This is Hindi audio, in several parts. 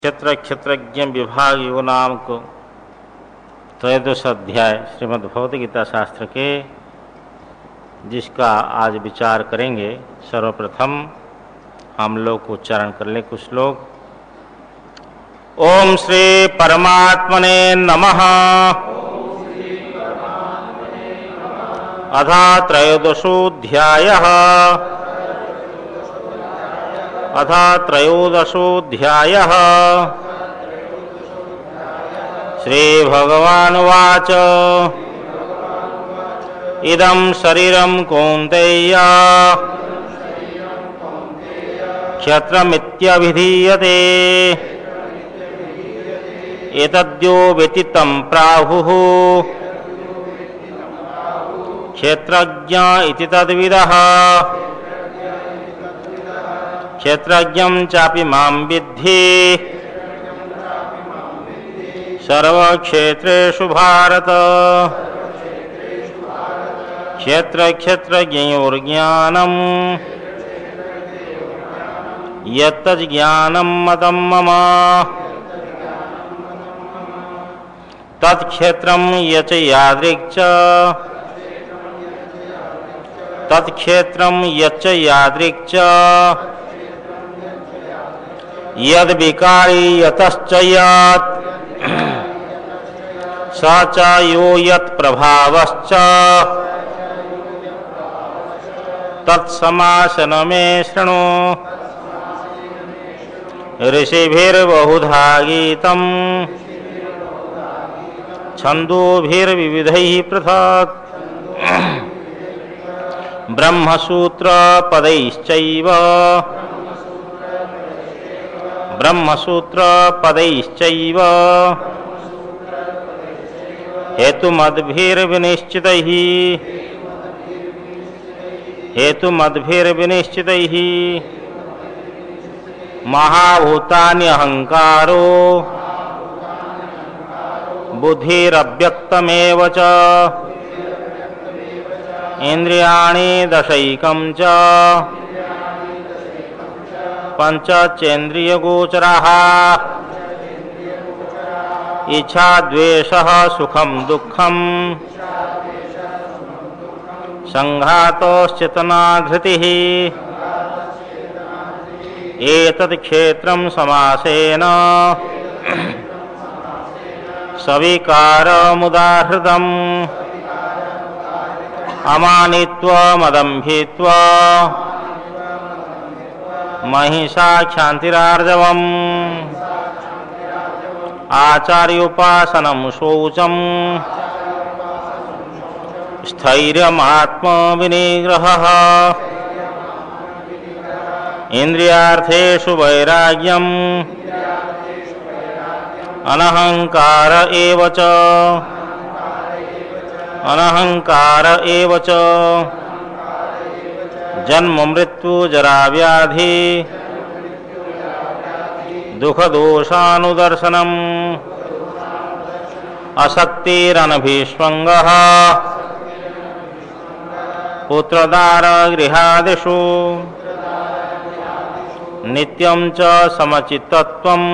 क्षेत्रज्ञ विभाग योग नाम को त्रयोदश अध्याय श्रीमद् भगवद गीता शास्त्र के जिसका आज विचार करेंगे। सर्वप्रथम हम लोग उच्चारण कर ले कुछ लोग। ओम श्री परमात्मने नमः। अथ त्रयोदशोऽध्यायः। अथ त्रयोदशोऽध्यायः। श्रीभगवानुवाच इदं शरीरं कौन्तेय क्षत्रमित्यभिधीयते एतद्यो वेति तं प्राहुः क्षेत्रज्ञ इति तद्विदः। क्षेत्रज्ञं चापि मां विद्धि सर्वक्षेत्रेषु भारत। क्षेत्रज्ञयोर्ज्ञानं यत्तज्ज्ञानं मतं मम। तत्क्षेत्रं यच यादृक् च तत्क्षेत्रं यच्च यादृक् च यद्विकारी यतश्च यत् स च यो यत्प्रभावश्च तत्समासन मे शृणु। ऋषिभिर्बहुधा गीतम् छन्दोभिर्विविधैः पृथक् ब्रह्मसूत्रपदैश्चैव हेतुमद्भिर्विनिश्चितैः महाभूतानि अहंकारो बुद्धिरव्यक्तमेव च इंद्रियाणि दशैकं च पंचचेन्द्रियगोचराः इच्छा द्वेषः सुखं दुःखं संघातश्चेतना धृतिः। एतत् क्षेत्रं समासेन सविकारमुदाहृतम् अमानित्वमदम्भित्वा महिषा क्षान्तिरार्जवम् आचार्योपासनं शौचं स्थैर्यमात्मविनिग्रहः इन्द्रियार्थेषु वैराग्यम् अनहंकार एव च जन्म मृत्यु जरा व्याधि दुःखदोषानुदर्शनम् असक्तिरनभिष्वङ्गः पुत्रदार गृहादिषु नित्यं च समचित्तत्वम्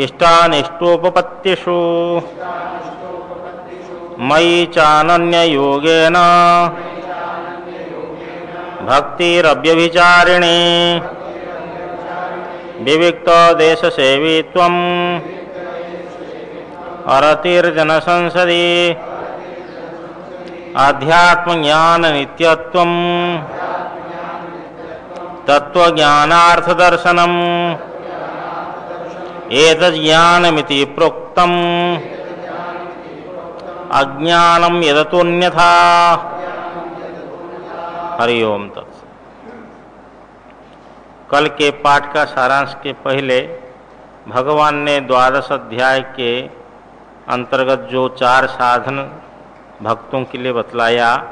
इष्टानिष्टोपपत्तिषु मयि चानन्ययोगेन भक्तिरव्यभिचारिणी विविक्तदेशसेवित्वम् अरतिर्जनसंसदि आध्यात्मज्ञाननित्यत्वम् तत्त्वज्ञानार्थदर्शनम् एतज्ज्ञानमिति प्रोक्तम् अज्ञानं यदतोऽन्यथा। हरि ओम तत्सत्। कल के पाठ का सारांश के पहले भगवान ने द्वादश अध्याय के अंतर्गत जो 4 साधन भक्तों के लिए बतलाया,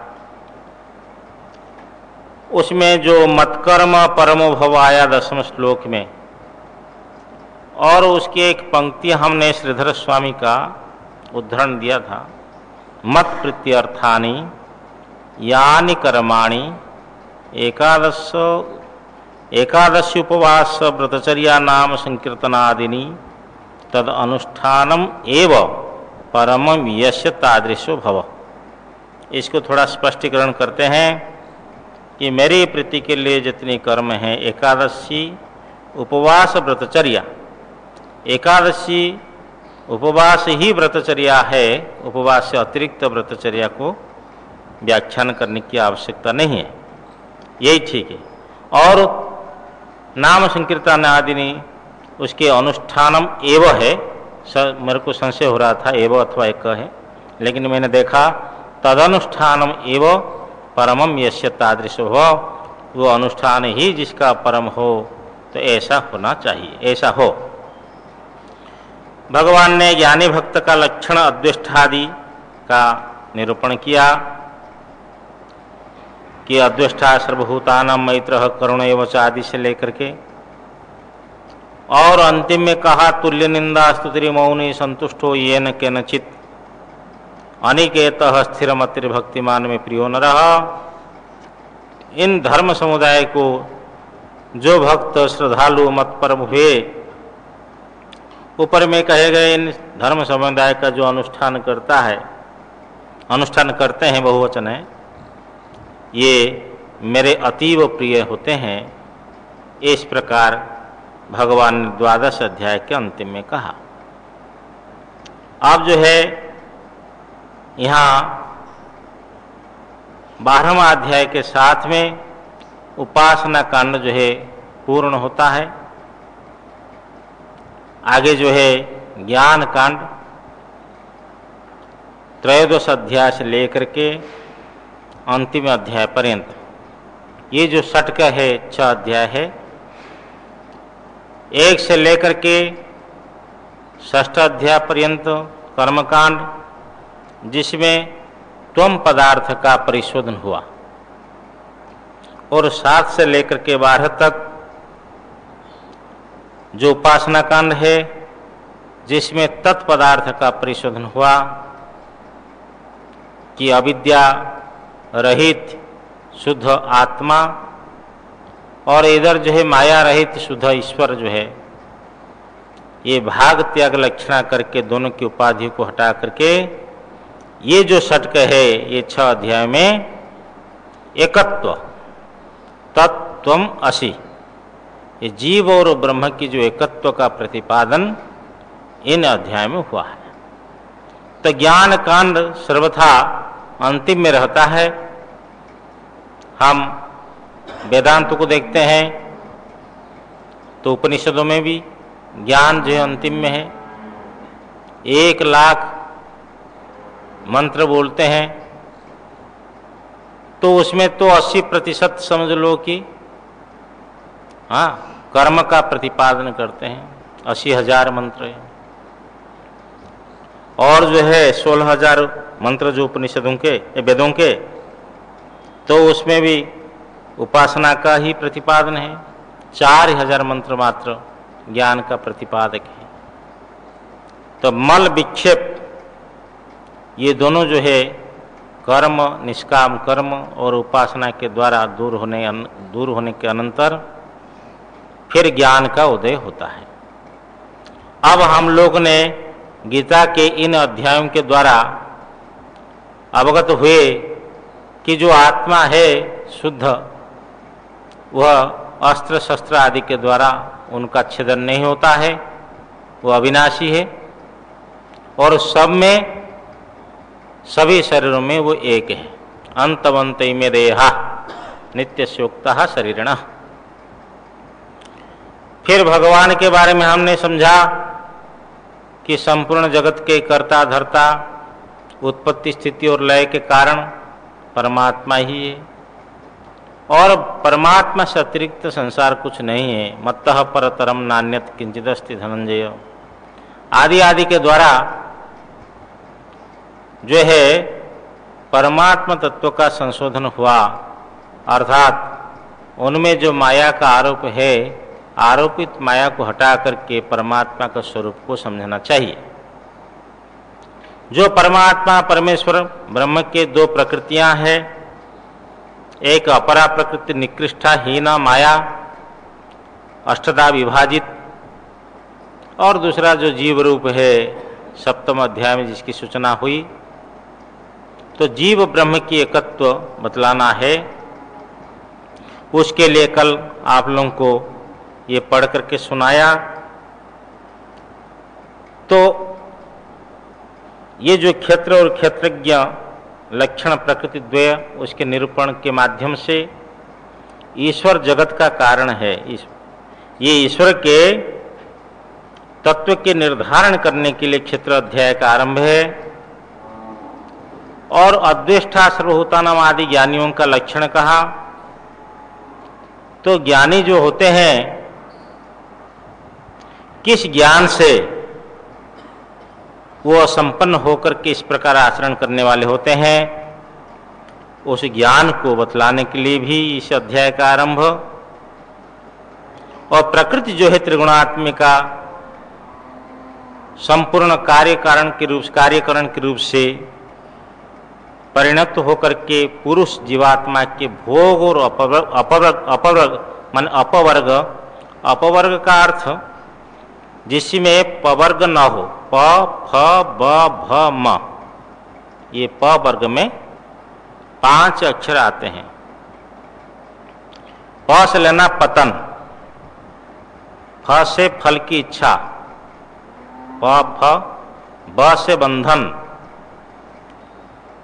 उसमें जो मत्कर्म परमो भव आया 10वें श्लोक में, और उसकी एक पंक्ति हमने श्रीधर स्वामी का उद्धरण दिया था। मत प्रत्यर्थानि यानि कर्माणि एकादशी उपवास व्रतचर्या नाम संकीर्तनादिनी तद अनुष्ठानम एव परमं यस्य तादृशो भव। इसको थोड़ा स्पष्टीकरण करते हैं कि मेरी प्रीति के लिए जितने कर्म हैं, एकादशी उपवास व्रतचर्या, एकादशी उपवास ही व्रतचर्या है, उपवास से अतिरिक्त व्रतचर्या को व्याख्यान करने की आवश्यकता नहीं है, यही ठीक है। और नाम संकीर्तन आदि नहीं, उसके अनुष्ठानम एव है। मेरे को संशय हो रहा था एव अथवा एक है, लेकिन मैंने देखा तदनुष्ठानम एव परमम यस्य तादृश हो, वो अनुष्ठान ही जिसका परम हो, तो ऐसा होना चाहिए, ऐसा हो। भगवान ने ज्ञानी भक्त का लक्षण अद्वेष्टादि का निरूपण किया कि अद्वेष्टा सर्वभूतानां मैत्रः करुण एव च आदि से लेकर के, और अंतिम में कहा तुल्य निंदा स्तुति मौनी संतुष्टो येन केनचित अनिकेतः स्थिरमतिर्भक्तिमान में प्रियो न रहा। इन धर्म समुदाय को जो भक्त श्रद्धालु मत परम हुए, ऊपर में कहे गए इन धर्म समुदाय का जो अनुष्ठान करता है, अनुष्ठान करते हैं, बहुवचन है, ये मेरे अतीव प्रिय होते हैं। इस प्रकार भगवान ने 12 अध्याय के अंतिम में कहा। अब जो है यहाँ 12वां अध्याय के साथ में उपासना कांड जो है पूर्ण होता है। आगे जो है ज्ञान कांड 13 अध्याय से लेकर के अंतिम अध्याय पर्यंत, ये जो षटक है 6 अध्याय है, 1 से लेकर के 6 अध्याय पर्यंत कर्मकांड, जिसमें त्वम पदार्थ का परिशोधन हुआ, और 7 से लेकर के 12 तक जो उपासना कांड है, जिसमें तत्पदार्थ का परिशोधन हुआ कि अविद्या रहित शुद्ध आत्मा और इधर जो है माया रहित शुद्ध ईश्वर जो है, ये भाग त्याग लक्षणा करके दोनों की उपाधि को हटा करके ये जो षटक है, ये 6 अध्याय में एकत्व तत्त्वम असि, ये जीव और ब्रह्म की जो एकत्व का प्रतिपादन इन अध्याय में हुआ है। तो ज्ञान कांड सर्वथा अंतिम में रहता है। हम वेदांत को देखते हैं तो उपनिषदों में भी ज्ञान जो है अंतिम में है। 1,00,000 मंत्र बोलते हैं तो उसमें तो 80% समझ लो कि कर्म का प्रतिपादन करते हैं। 80,000 मंत्र है, और जो है 16,000 मंत्र जो उपनिषदों के वेदों के, तो उसमें भी उपासना का ही प्रतिपादन है। 4,000 मंत्र मात्र ज्ञान का प्रतिपादक है। तो मल विक्षेप ये दोनों जो है कर्म, निष्काम कर्म और उपासना के द्वारा दूर होने के अनंतर फिर ज्ञान का उदय होता है। अब हम लोग ने गीता के इन अध्यायों के द्वारा अवगत हुए कि जो आत्मा है शुद्ध, वह अस्त्र शस्त्र आदि के द्वारा उनका छेदन नहीं होता है, वह अविनाशी है, और सब में सभी शरीरों में वो एक है। अंतवंत में देहा नित्य शोक्ता शरीरण। फिर भगवान के बारे में हमने समझा कि संपूर्ण जगत के कर्ता धर्ता, उत्पत्ति स्थिति और लय के कारण परमात्मा ही है, और परमात्मा से अतिरिक्त संसार कुछ नहीं है। मत्तः परतरम नान्यत किंचिदस्ति धनंजय आदि आदि के द्वारा जो है परमात्मा तत्व का संशोधन हुआ, अर्थात उनमें जो माया का आरोप है, आरोपित माया को हटा करके परमात्मा का स्वरूप को समझना चाहिए। जो परमात्मा परमेश्वर ब्रह्म के 2 प्रकृतियां हैं, एक अपरा प्रकृति निकृष्टा हीना माया, अष्टधा विभाजित, और दूसरा जो जीव रूप है सप्तम अध्याय में जिसकी सूचना हुई। तो जीव ब्रह्म की एकत्व बतलाना है। उसके लिए कल आप लोगों को ये पढ़ करके सुनाया। तो ये जो क्षेत्र और क्षेत्रज्ञ लक्षण प्रकृति द्वय, उसके निरूपण के माध्यम से ईश्वर जगत का कारण है। ये ईश्वर के तत्व के निर्धारण करने के लिए क्षेत्र अध्याय का आरंभ है। और अद्वेष्टा सर्वभूतानाम आदि ज्ञानियों का लक्षण कहा। तो ज्ञानी जो होते हैं, किस ज्ञान से वो संपन्न होकर के इस प्रकार आचरण करने वाले होते हैं, उस ज्ञान को बतलाने के लिए भी इस अध्याय का आरंभ। और प्रकृति जो है त्रिगुणात्मिका, संपूर्ण कार्यकरण के रूप से परिणत होकर के पुरुष जीवात्मा के भोग और अपवर्ग का अर्थ जिसमें पवर्ग न हो, प फ ब भ म, ये प वर्ग में 5 अक्षर आते हैं। प से लेना पतन, फ से फल की इच्छा, प फ, ब से बंधन,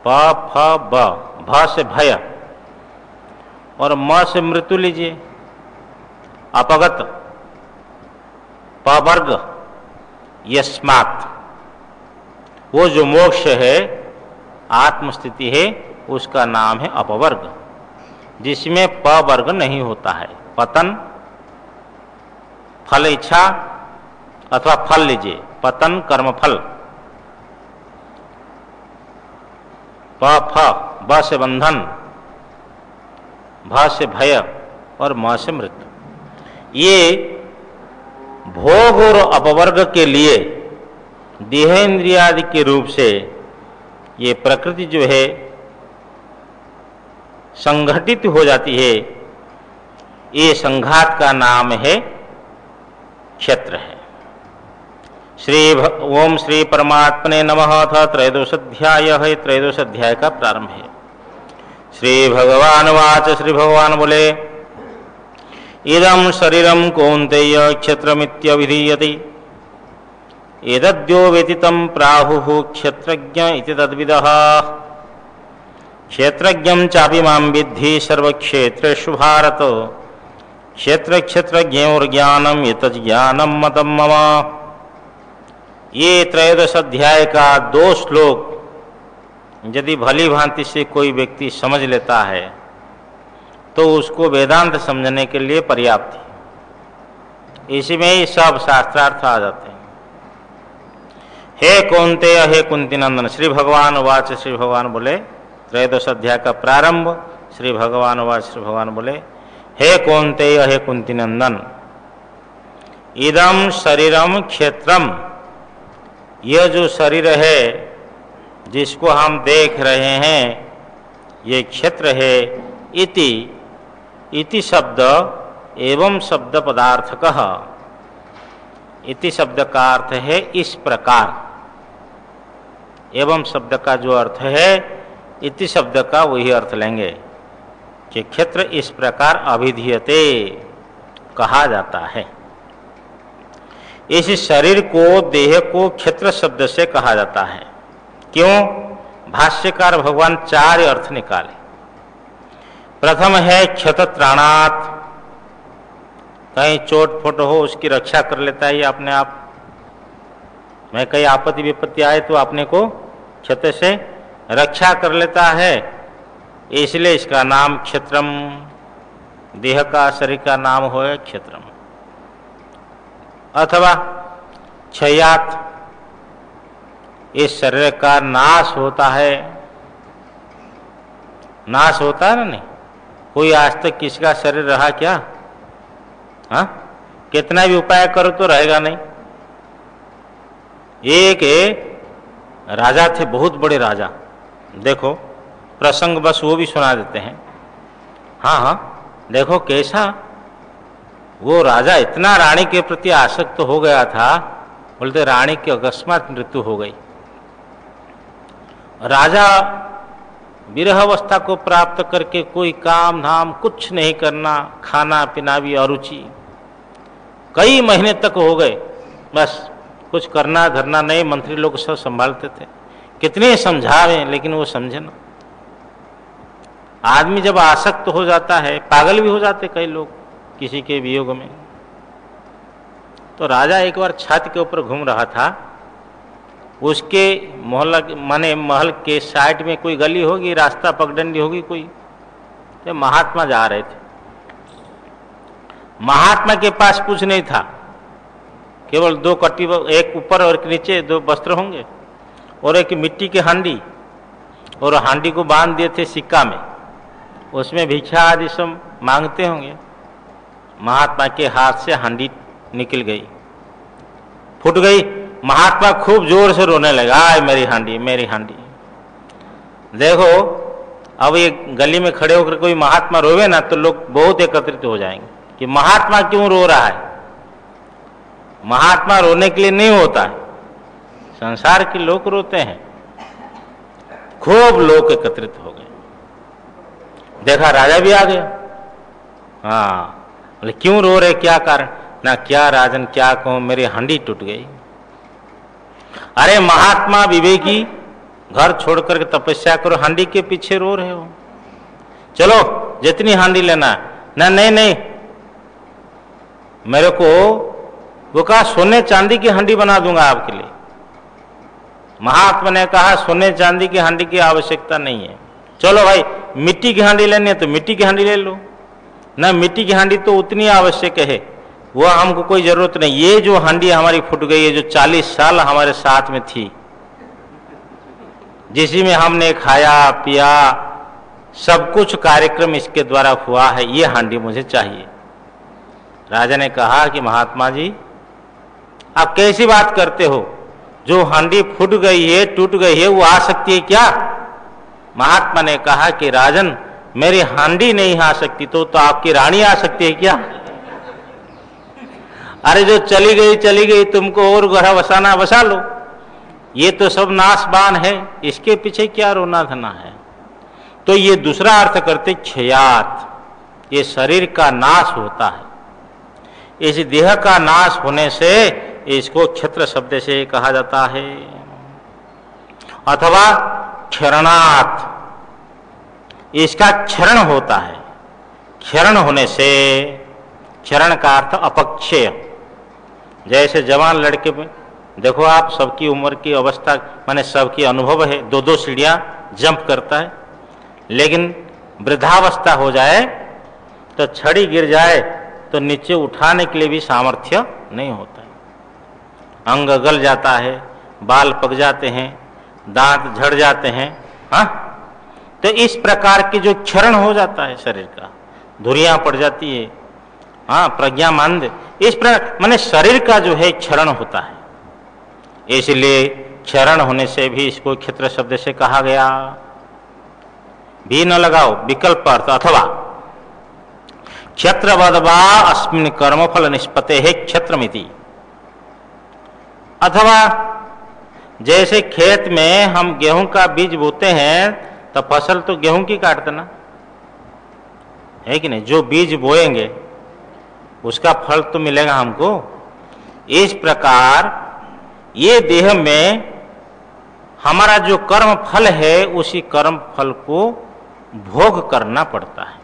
प फ ब, भ से भय, और म से मृत्यु लीजिए, अपगत, पवर्ग यस्मात्, वो जो मोक्ष है, आत्मस्थिति है, उसका नाम है अपवर्ग, जिसमें प वर्ग नहीं होता है। पतन, फल इच्छा अथवा फल लीजिए, पतन कर्मफल, प फ, ब से बंधन, भ से भय और म से मृत्यु। ये भोग और अपवर्ग के लिए देहेंद्रियादि के रूप से ये प्रकृति जो है संघटित हो जाती है। ये संघात का नाम है क्षेत्र है। ओम श्री परमात्मने नमः। अथ त्रयोदश अध्याय है। त्रयोदश अध्याय का प्रारंभ है। श्री भगवान वाच, श्री भगवान बोले, इदं शरीरं कौन्तेय क्षेत्रमित्यभिधीयते, एतद्यो व्यतीतं प्राहुः क्षेत्रज्ञ इति तद्विदः। क्षेत्रज्ञं चापि मां विद्धि सर्वक्षेत्रेषु भारत, क्षेत्र क्षेत्रज्ञोर्ज्ञानम् एतत् ज्ञानं मतं मम। ये त्रयोदश अध्याय का 2 श्लोक यदि भली भांति से कोई व्यक्ति समझ लेता है तो उसको वेदांत समझने के लिए पर्याप्त है। इसी में ही सब शास्त्रार्थ आ जाते हैं। हे कौन्तेय, हे कुंती नंदन। श्री भगवान वाच, श्री भगवान बोले, त्रयोदश अध्याय का प्रारंभ। श्री भगवान वाच, श्री भगवान बोले, हे कौन्तेय, हे कुंती नंदन, इदं शरीरम क्षेत्रम, यह जो शरीर है जिसको हम देख रहे हैं, ये क्षेत्र है। इति शब्द एवं शब्द पदार्थकः, इति शब्द का अर्थ है इस प्रकार, एवं शब्द का जो अर्थ है इति शब्द का वही अर्थ लेंगे कि क्षेत्र इस प्रकार अभिधीयते कहा जाता है। इस शरीर को, देह को क्षेत्र शब्द से कहा जाता है। क्यों? भाष्यकार भगवान 4 अर्थ निकाले। प्रथम है क्षतत्राणात्, कहीं चोट फोट हो उसकी रक्षा कर लेता है ये अपने आप। मैं कहीं आपत्ति विपत्ति आए तो अपने को क्षत से रक्षा कर लेता है, इसलिए इसका नाम क्षेत्रम, देह का, शरीर का नाम हो क्षेत्रम। अथवा क्षयात, इस शरीर का नाश होता है। नाश होता है ना? नहीं, कोई आज तक किसका शरीर रहा क्या? हाँ, कितना भी उपाय करो तो रहेगा नहीं। एक राजा थे, बहुत बड़े राजा, देखो प्रसंग बस वो भी सुना देते हैं। हाँ हाँ, देखो कैसा वो राजा इतना रानी के प्रति आसक्त हो गया था, बोलते रानी की अकस्मात मृत्यु हो गई। राजा विरह अवस्था को प्राप्त करके कोई काम धाम कुछ नहीं करना, खाना पीना भी अरुचि, कई महीने तक हो गए, बस कुछ करना धरना नहीं। मंत्री लोग सब संभालते थे, कितने समझावे लेकिन वो समझे ना। आदमी जब आसक्त हो जाता है, पागल भी हो जाते कई लोग किसी के वियोग में। तो राजा एक बार छत के ऊपर घूम रहा था, उसके मोहल्ला माने महल के साइड में कोई गली होगी, रास्ता पगडंडी होगी कोई, तो महात्मा जा रहे थे। महात्मा के पास कुछ नहीं था, केवल दो कटी, एक ऊपर और एक नीचे दो वस्त्र होंगे, और एक मिट्टी की हांडी, और हांडी को बांध दिए थे सिक्का में, उसमें भिक्षा आदि सब मांगते होंगे। महात्मा के हाथ से हांडी निकल गई, फूट गई। महात्मा खूब जोर से रोने लगा, आय मेरी हांडी मेरी हांडी। देखो अब ये गली में खड़े होकर कोई महात्मा रोवे ना तो लोग बहुत एकत्रित हो जाएंगे कि महात्मा क्यों रो रहा है। महात्मा रोने के लिए नहीं होता है, संसार के लोग रोते हैं। खूब लोग एकत्रित हो गए, देखा राजा भी आ गया। हाँ बोले क्यों रो रहे, क्या कारण? ना क्या राजन क्या कहूं, मेरी हांडी टूट गई। अरे महात्मा विवेकी, घर छोड़ करके तपस्या करो, हांडी के पीछे रो रहे हो। चलो जितनी हांडी लेना। ना नहीं नहीं, मेरे को वो कहा सोने चांदी की हांडी बना दूंगा आपके लिए। महात्मा ने कहा सोने चांदी की हांडी की आवश्यकता नहीं है, चलो भाई मिट्टी की हांडी लेनी है तो मिट्टी की हांडी ले लो। ना मिट्टी की हांडी तो उतनी आवश्यक है, वो हमको कोई जरूरत नहीं। ये जो हांडी हमारी फूट गई है, जो 40 साल हमारे साथ में थी, जिसी में हमने खाया पिया, सब कुछ कार्यक्रम इसके द्वारा हुआ है, ये हांडी मुझे चाहिए। राजा ने कहा कि महात्मा जी आप कैसी बात करते हो, जो हांडी फूट गई है टूट गई है वो आ सकती है क्या? महात्मा ने कहा कि राजन मेरी हांडी नहीं आ सकती तो आपकी रानी आ सकती है क्या? अरे जो चली गई तुमको और घर बसाना बसा लो, ये तो सब नाशवान है, इसके पीछे क्या रोना धना है। तो ये दूसरा अर्थ करते क्षयात, ये शरीर का नाश होता है। इस देह का नाश होने से इसको क्षत्र शब्द से कहा जाता है। अथवा क्षरणात्, इसका क्षरण होता है। क्षरण होने से, क्षरण का अर्थ अपक्षय। जैसे जवान लड़के में देखो आप, सबकी उम्र की अवस्था माने सबकी अनुभव है, 2-2 सीढ़ियां जंप करता है, लेकिन वृद्धावस्था हो जाए तो छड़ी गिर जाए तो नीचे उठाने के लिए भी सामर्थ्य नहीं होता है। अंग गल जाता है, बाल पक जाते हैं, दांत झड़ जाते हैं। हाँ, तो इस प्रकार की जो क्षरण हो जाता है शरीर का, धुरियां पड़ जाती है, हाँ प्रज्ञा मंद, इस प्रकार माने शरीर का जो है क्षरण होता है। इसलिए क्षरण होने से भी इसको क्षत्र शब्द से कहा गया। भी न लगाओ, विकल्प अर्थ। अथवा क्षत्रवद्वा अस्मिन् कर्मफल निष्पत्ते है क्षत्रमिति। अथवा जैसे खेत में हम गेहूं का बीज बोते हैं तो फसल तो गेहूं की काट देना है कि नहीं, जो बीज बोएंगे उसका फल तो मिलेगा हमको। इस प्रकार ये देह में हमारा जो कर्म फल है उसी कर्म फल को भोग करना पड़ता है।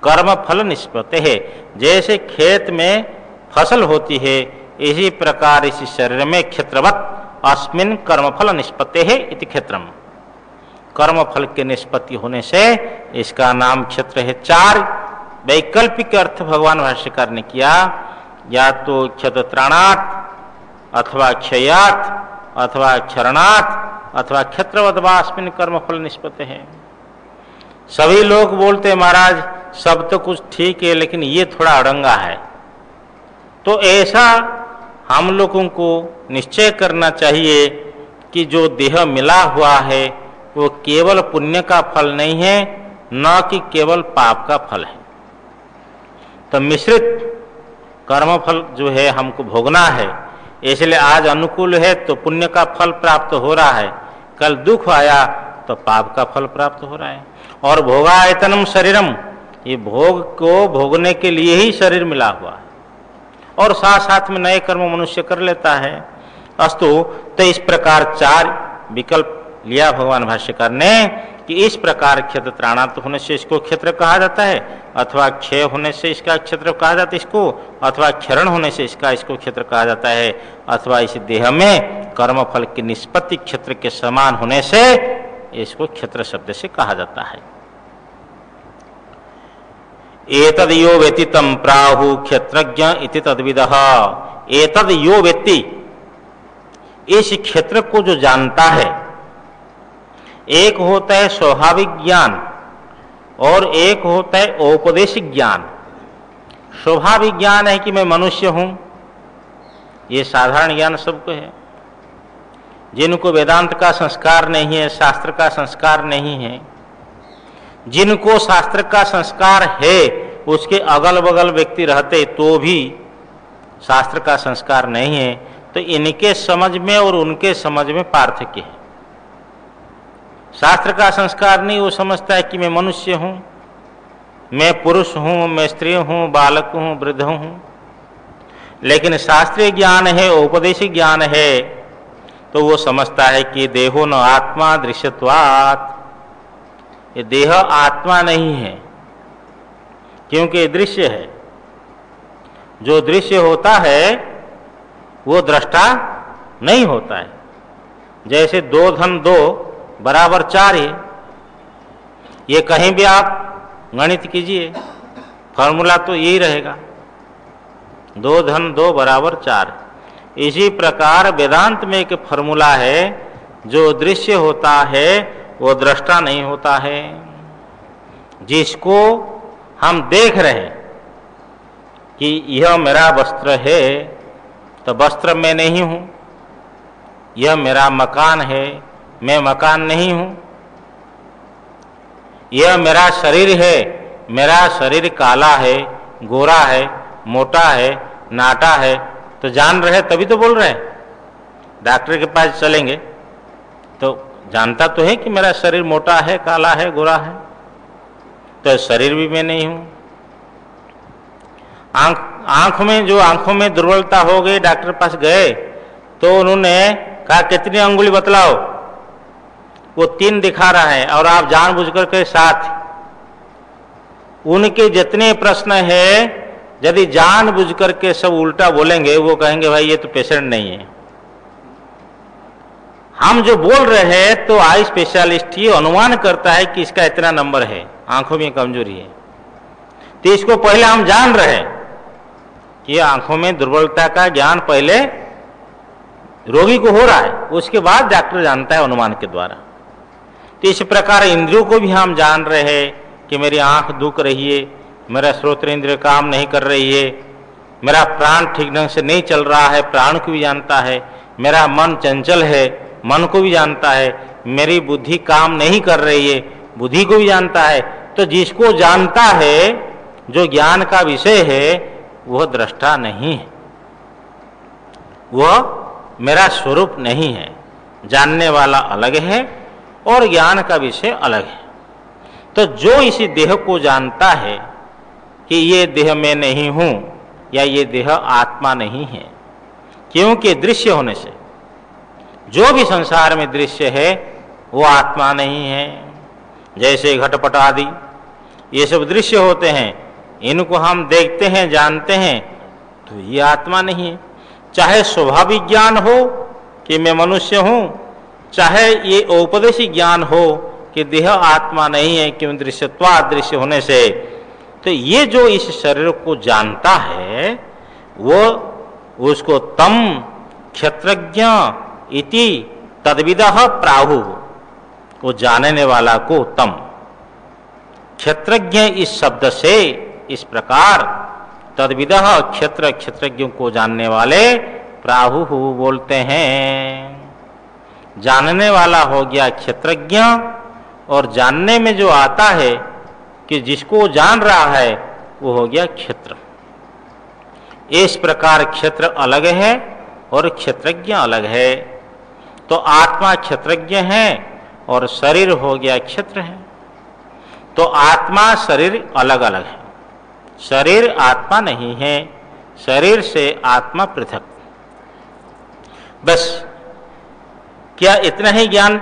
कर्म फल निष्पत्ति है, जैसे खेत में फसल होती है इसी प्रकार इसी शरीर में क्षेत्रवत अस्मिन् कर्मफल निष्पत्ति है इति क्षेत्रम। कर्म फल के निष्पत्ति होने से इसका नाम क्षेत्र है। 4 वैकल्पिक अर्थ भगवान भाष्यकार ने किया, या तो क्षत्रत्राणात् अथवा क्षयात् अथवा क्षरणात् अथवा क्षेत्रवद्वा अस्मिन् कर्मफल निष्पत्ति है। सभी लोग बोलते महाराज सब तो कुछ ठीक है लेकिन ये थोड़ा अड़ंगा है, तो ऐसा हम लोगों को निश्चय करना चाहिए कि जो देह मिला हुआ है वो केवल पुण्य का फल नहीं है, न कि केवल पाप का फल है। तो मिश्रित कर्मफल जो है हमको भोगना है, इसलिए आज अनुकूल है तो पुण्य का फल प्राप्त हो रहा है, कल दुख आया तो पाप का फल प्राप्त हो रहा है। और भोगायतनम शरीरम, ये भोग को भोगने के लिए ही शरीर मिला हुआ है, और साथ साथ में नए कर्म मनुष्य कर लेता है। अस्तु, तो इस प्रकार 4 विकल्प लिया भगवान भाष्यकार ने कि इस प्रकार क्षेत्र त्राणात होने से इसको क्षेत्र कहा जाता है, अथवा क्षय होने से इसका क्षेत्र कहा जाता है इसको, अथवा क्षरण होने से इसको क्षेत्र कहा जाता है, अथवा इस देह में कर्मफल की निष्पत्ति क्षेत्र के समान होने से इसको क्षेत्र शब्द से कहा जाता है। एतद यो वेत्ति तम प्राहु क्षेत्रज्ञ इति तद्विदः। एतद यो वेत्ति, इस क्षेत्र को जो जानता है, एक होता है स्वाभाविक ज्ञान और एक होता है औपदेशिक ज्ञान। स्वाभाविक ज्ञान है कि मैं मनुष्य हूं, ये साधारण ज्ञान सबको है। जिनको वेदांत का संस्कार नहीं है, शास्त्र का संस्कार नहीं है, जिनको शास्त्र का संस्कार है, उसके अगल बगल व्यक्ति रहते तो भी शास्त्र का संस्कार नहीं है, तो इनके समझ में और उनके समझ में पार्थक्य है। शास्त्र का संस्कार नहीं, वो समझता है कि मैं मनुष्य हूं, मैं पुरुष हूं, मैं स्त्री हूं, बालक हूं, वृद्ध हूं। लेकिन शास्त्रीय ज्ञान है, औपदेशिक ज्ञान है, तो वो समझता है कि देहो न आत्मा दृश्यत्वात्, ये देह आत्मा नहीं है, क्योंकि दृश्य है। जो दृश्य होता है वो दृष्टा नहीं होता है। जैसे 2 धन 2 बराबर 4 है, ये कहीं भी आप गणित कीजिए, फॉर्मूला तो यही रहेगा, 2 धन 2 बराबर 4। इसी प्रकार वेदांत में एक फॉर्मूला है, जो दृश्य होता है वो दृष्टा नहीं होता है। जिसको हम देख रहे हैं कि यह मेरा वस्त्र है, तो वस्त्र मैं नहीं हूं। यह मेरा मकान है, मैं मकान नहीं हूं। यह मेरा शरीर है, मेरा शरीर काला है, गोरा है, मोटा है, नाटा है, तो जान रहे तभी तो बोल रहे हैं। डॉक्टर के पास चलेंगे तो जानता तो है कि मेरा शरीर मोटा है, काला है, गोरा है, तो शरीर भी मैं नहीं हूं। आंखों में दुर्बलता हो गई, डॉक्टर पास गए तो उन्होंने कहा कितनी अंगुली बतलाओ, वो 3 दिखा रहा है, और आप जानबूझकर के साथ उनके जितने प्रश्न है, यदि जानबूझकर के सब उल्टा बोलेंगे, वो कहेंगे भाई ये तो पेशेंट नहीं है। हम जो बोल रहे हैं तो आई स्पेशलिस्ट ही अनुमान करता है कि इसका इतना नंबर है, आंखों में कमजोरी है, तो इसको पहले हम जान रहे हैं कि आंखों में दुर्बलता का ज्ञान पहले रोगी को हो रहा है, उसके बाद डॉक्टर जानता है अनुमान के द्वारा। तो इस प्रकार इंद्रियों को भी हम जान रहे हैं कि मेरी आंख दुख रही है, मेरा श्रोत्र इंद्रिय काम नहीं कर रही है, मेरा प्राण ठीक ढंग से नहीं चल रहा है, प्राण को भी जानता है, मेरा मन चंचल है, मन को भी जानता है, मेरी बुद्धि काम नहीं कर रही है, बुद्धि को भी जानता है। तो जिसको जानता है, जो ज्ञान का विषय है, वह दृष्टा नहीं है, वह मेरा स्वरूप नहीं है। जानने वाला अलग है और ज्ञान का विषय अलग है। तो जो इसी देह को जानता है कि ये देह में नहीं हूं, या ये देह आत्मा नहीं है, क्योंकि दृश्य होने से जो भी संसार में दृश्य है वो आत्मा नहीं है। जैसे घटपट आदि ये सब दृश्य होते हैं, इनको हम देखते हैं, जानते हैं, तो ये आत्मा नहीं है। चाहे स्वाभाविक ज्ञान हो कि मैं मनुष्य हूं, चाहे ये औपदेशिक ज्ञान हो कि देह आत्मा नहीं है, क्यों दृश्यत्वात्, दृश्य होने से। तो ये जो इस शरीर को जानता है, वो उसको तम क्षेत्रज्ञ इति तद्विदः प्राहु, वो जानने वाला को तम, क्षेत्रज्ञ इस शब्द से इस प्रकार, तद्विदः क्षेत्र, क्षेत्रज्ञों को जानने वाले, प्राहु बोलते हैं। जानने वाला हो गया क्षेत्रज्ञ, और जानने में जो आता है कि जिसको जान रहा है वो हो गया क्षेत्र। इस प्रकार क्षेत्र अलग है और क्षेत्रज्ञ अलग है। तो आत्मा क्षेत्रज्ञ है और शरीर हो गया क्षेत्र है। तो आत्मा शरीर अलग अलग है, शरीर आत्मा नहीं है, शरीर से आत्मा पृथक। बस क्या इतना ही ज्ञान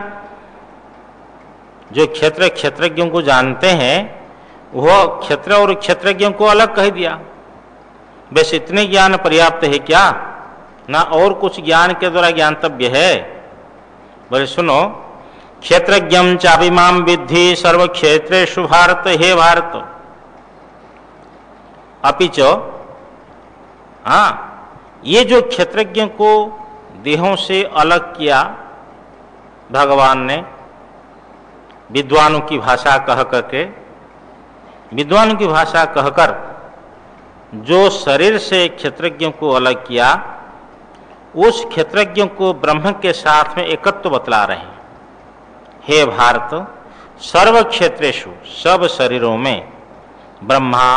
जो क्षेत्र क्षेत्रज्ञों को जानते हैं वह क्षेत्र और क्षेत्रज्ञों को अलग कह दिया? बस इतने ज्ञान पर्याप्त है क्या? ना और कुछ ज्ञान के द्वारा ज्ञातव्य है? बोले सुनो, क्षेत्रज्ञम चाभिमाम विद्धि सर्व क्षेत्रेषु भारत। हे भारत, अपिच ये जो क्षेत्रज्ञ को देहों से अलग किया भगवान ने विद्वानों की भाषा कह करके, विद्वानों की भाषा कहकर जो शरीर से क्षेत्रज्ञों को अलग किया, उस क्षेत्रज्ञों को ब्रह्म के साथ में एकत्व बतला रहे हैं। हे भारत, सर्व क्षेत्रेषु, सब शरीरों में, ब्रह्मा,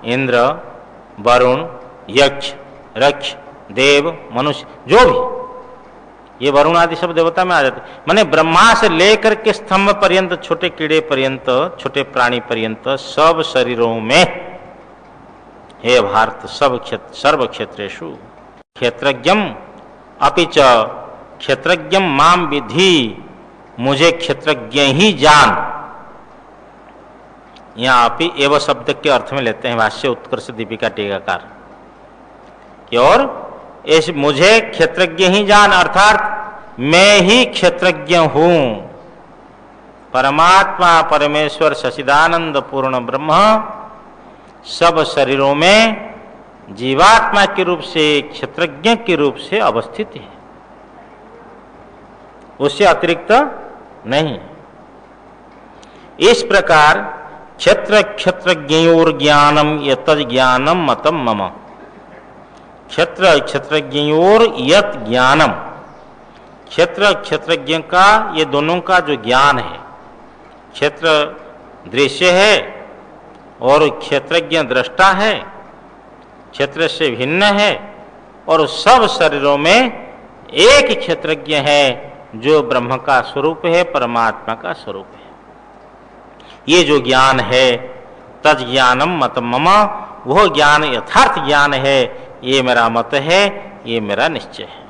इंद्र, वरुण, यक्ष, रक्ष, देव, मनुष्य, जो भी, ये वरुण आदि सब देवता में आ जाते, माने ब्रह्मा से लेकर के स्तंभ पर्यंत, छोटे कीड़े पर्यंत, छोटे प्राणी पर्यंत, सब शरीरों में, हे भारत, सर्व क्षेत्रेषु क्षेत्रज्ञम अपिच क्षेत्रज्ञम माम विधि, मुझे क्षेत्रज्ञ ही जान। यहाँ आप ही एवं शब्द के अर्थ में लेते हैं भाष्य उत्कर्ष दीपिका टीकाकार कि और इस मुझे क्षेत्रज्ञ ही जान, अर्थात मैं ही क्षेत्रज्ञ हूं। परमात्मा परमेश्वर सच्चिदानंद पूर्ण ब्रह्म सब शरीरों में जीवात्मा के रूप से, क्षेत्रज्ञ के रूप से अवस्थित है, उससे अतिरिक्त नहीं। इस प्रकार क्षेत्र क्षेत्रज्ञयोर ज्ञानम यत ज्ञानम मतम मम, क्षेत्र क्षेत्रज्ञयोर यत ज्ञानम, क्षेत्र क्षेत्रज्ञ का, ये दोनों का जो ज्ञान है, क्षेत्र दृश्य है और क्षेत्रज्ञ दृष्टा है, क्षेत्र से भिन्न है, और सब शरीरों में एक क्षेत्रज्ञ है जो ब्रह्म का स्वरूप है, परमात्मा का स्वरूप है। ये जो ज्ञान है तज ज्ञानम मत मम, वह ज्ञान यथार्थ ज्ञान है, ये मेरा मत है, ये मेरा निश्चय है,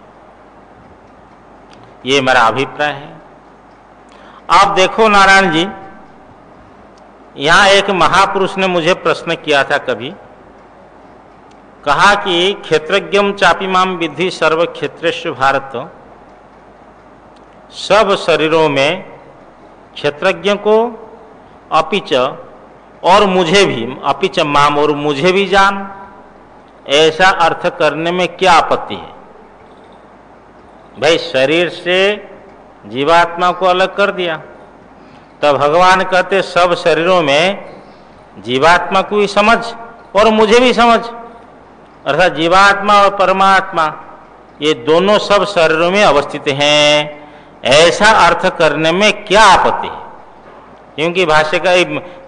ये मेरा अभिप्राय है। आप देखो नारायण जी, यहां एक महापुरुष ने मुझे प्रश्न किया था कभी, कहा कि क्षेत्रज्ञम चापिमाम विद्धि सर्व क्षेत्रेषु भारत, सब शरीरों में क्षेत्रज्ञ को अपिच और मुझे भी, अपिच माम और मुझे भी जान, ऐसा अर्थ करने में क्या आपत्ति है? भाई शरीर से जीवात्मा को अलग कर दिया, तब भगवान कहते सब शरीरों में जीवात्मा को ही समझ और मुझे भी समझ, अर्थात जीवात्मा और परमात्मा ये दोनों सब शरीरों में अवस्थित हैं, ऐसा अर्थ करने में क्या आपत्ति है? क्योंकि भाष्य का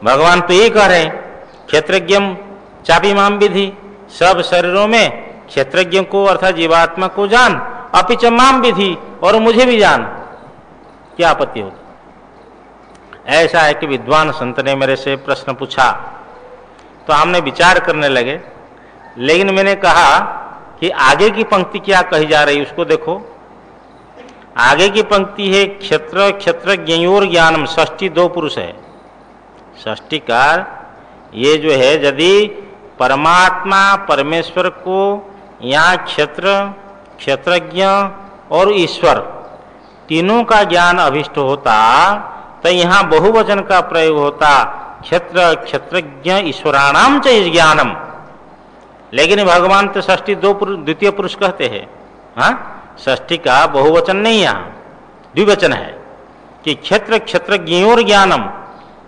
भगवान तो ये कह रहे हैं, क्षेत्रज्ञम चापिमाम विधि, सब शरीरों में क्षेत्रज्ञ को अर्थात जीवात्मा को जान, अपिच माम विधि और मुझे भी जान, क्या आपत्ति होगी? ऐसा है कि विद्वान संत ने मेरे से प्रश्न पूछा, तो हमने विचार करने लगे, लेकिन मैंने कहा कि आगे की पंक्ति क्या कही जा रही उसको देखो। आगे की पंक्ति है क्षेत्र क्षेत्रज्ञयोर ज्ञानम, षष्ठी दो पुरुष है, षष्ठीकार ये जो है, यदि परमात्मा परमेश्वर को यहाँ क्षेत्र क्षेत्रज्ञ और ईश्वर तीनों का ज्ञान अभिष्ट होता तो यहाँ बहुवचन का प्रयोग होता, क्षेत्र क्षेत्रज्ञ ईश्वराणाम च ज्ञानम। लेकिन भगवान तो षष्ठी द्वितीय पुरुष कहते हैं, हाँ, षष्ठी का बहुवचन नहीं, यहाँ द्विवचन है कि क्षेत्र क्षेत्रज्ञोर ज्ञानम,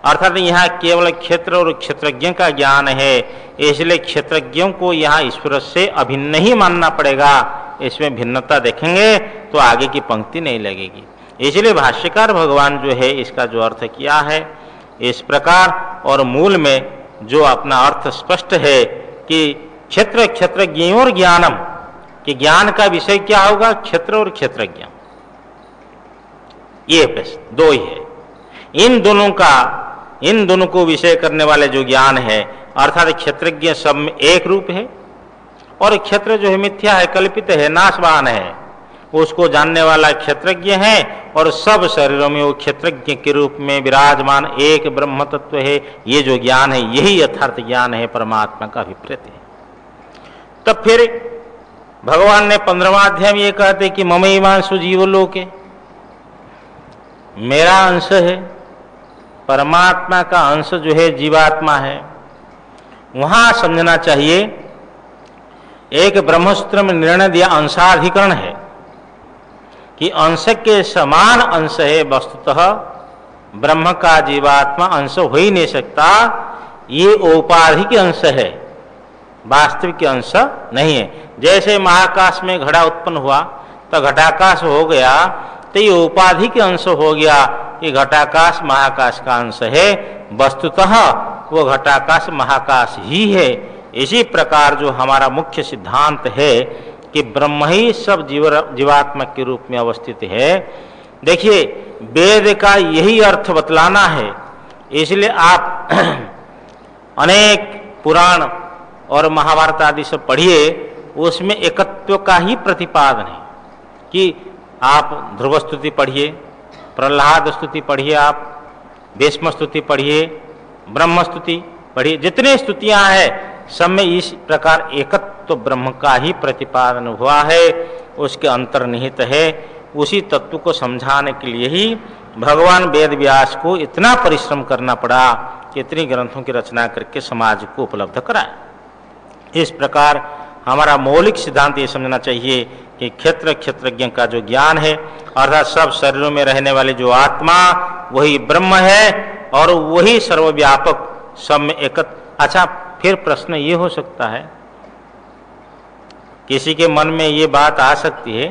अर्थात यहाँ केवल क्षेत्र और क्षेत्रज्ञ का ज्ञान है, इसलिए क्षेत्रज्ञों को यहाँ ईश्वर से अभिन्न ही मानना पड़ेगा। इसमें भिन्नता देखेंगे तो आगे की पंक्ति नहीं लगेगी। इसलिए भाष्यकार भगवान जो है इसका जो अर्थ किया है इस प्रकार, और मूल में जो अपना अर्थ स्पष्ट है कि क्षेत्र क्षेत्रज्ञोर ज्ञानम, कि ज्ञान का विषय क्या होगा, क्षेत्र और क्षेत्रज्ञ, ये प्रश्न दो ही है। इन दोनों को विषय करने वाले जो ज्ञान है, अर्थात क्षेत्रज्ञ सब में एक रूप है और क्षेत्र जो है मिथ्या है, कल्पित है, नाशवान है, उसको जानने वाला क्षेत्रज्ञ है और सब शरीरों में वो क्षेत्रज्ञ के रूप में विराजमान एक ब्रह्म तत्व है। ये जो ज्ञान है यही यथार्थ ज्ञान है, परमात्मा का अभिप्रेत है। तब फिर भगवान ने 15वां अध्याय में ये कहते कि ममैवांशु जीवलोके, मेरा अंश है, परमात्मा का अंश जो है जीवात्मा है। वहां समझना चाहिए, एक ब्रह्मसूत्र में निर्णय दिया अंशाधिकरण है कि अंश के समान अंश है, वस्तुतः ब्रह्म का जीवात्मा अंश हो ही नहीं सकता, ये औपाधिक अंश है, वास्तविक अंश नहीं है। जैसे महाकाश में घड़ा उत्पन्न हुआ तो घटाकाश हो गया, तो ये औपाधिक अंश हो गया कि घटाकाश महाकाश का अंश है, वस्तुतः वो घटाकाश महाकाश ही है। इसी प्रकार जो हमारा मुख्य सिद्धांत है कि ब्रह्म ही सब जीवात्मा के रूप में अवस्थित है। देखिए, वेद का यही अर्थ बतलाना है, इसलिए आप अनेक पुराण और महाभारत आदि से पढ़िए, उसमें एकत्व का ही प्रतिपादन है कि आप ध्रुव स्तुति पढ़िए, प्रहलाद स्तुति पढ़िए, आप भीष्म स्तुति पढ़िए, ब्रह्म स्तुति पढ़िए, जितने स्तुतियां हैं सब में इस प्रकार एकत्व ब्रह्म का ही प्रतिपादन हुआ है, उसके अंतर्निहित है। उसी तत्व को समझाने के लिए ही भगवान वेद व्यास को इतना परिश्रम करना पड़ा कि इतनी ग्रंथों की रचना करके समाज को उपलब्ध कराया। इस प्रकार हमारा मौलिक सिद्धांत ये समझना चाहिए कि क्षेत्र क्षेत्रज्ञ का जो ज्ञान है, अर्थात सब शरीरों में रहने वाले जो आत्मा, वही ब्रह्म है और वही सर्वव्यापक सब में एकत्र। अच्छा, फिर प्रश्न ये हो सकता है, किसी के मन में ये बात आ सकती है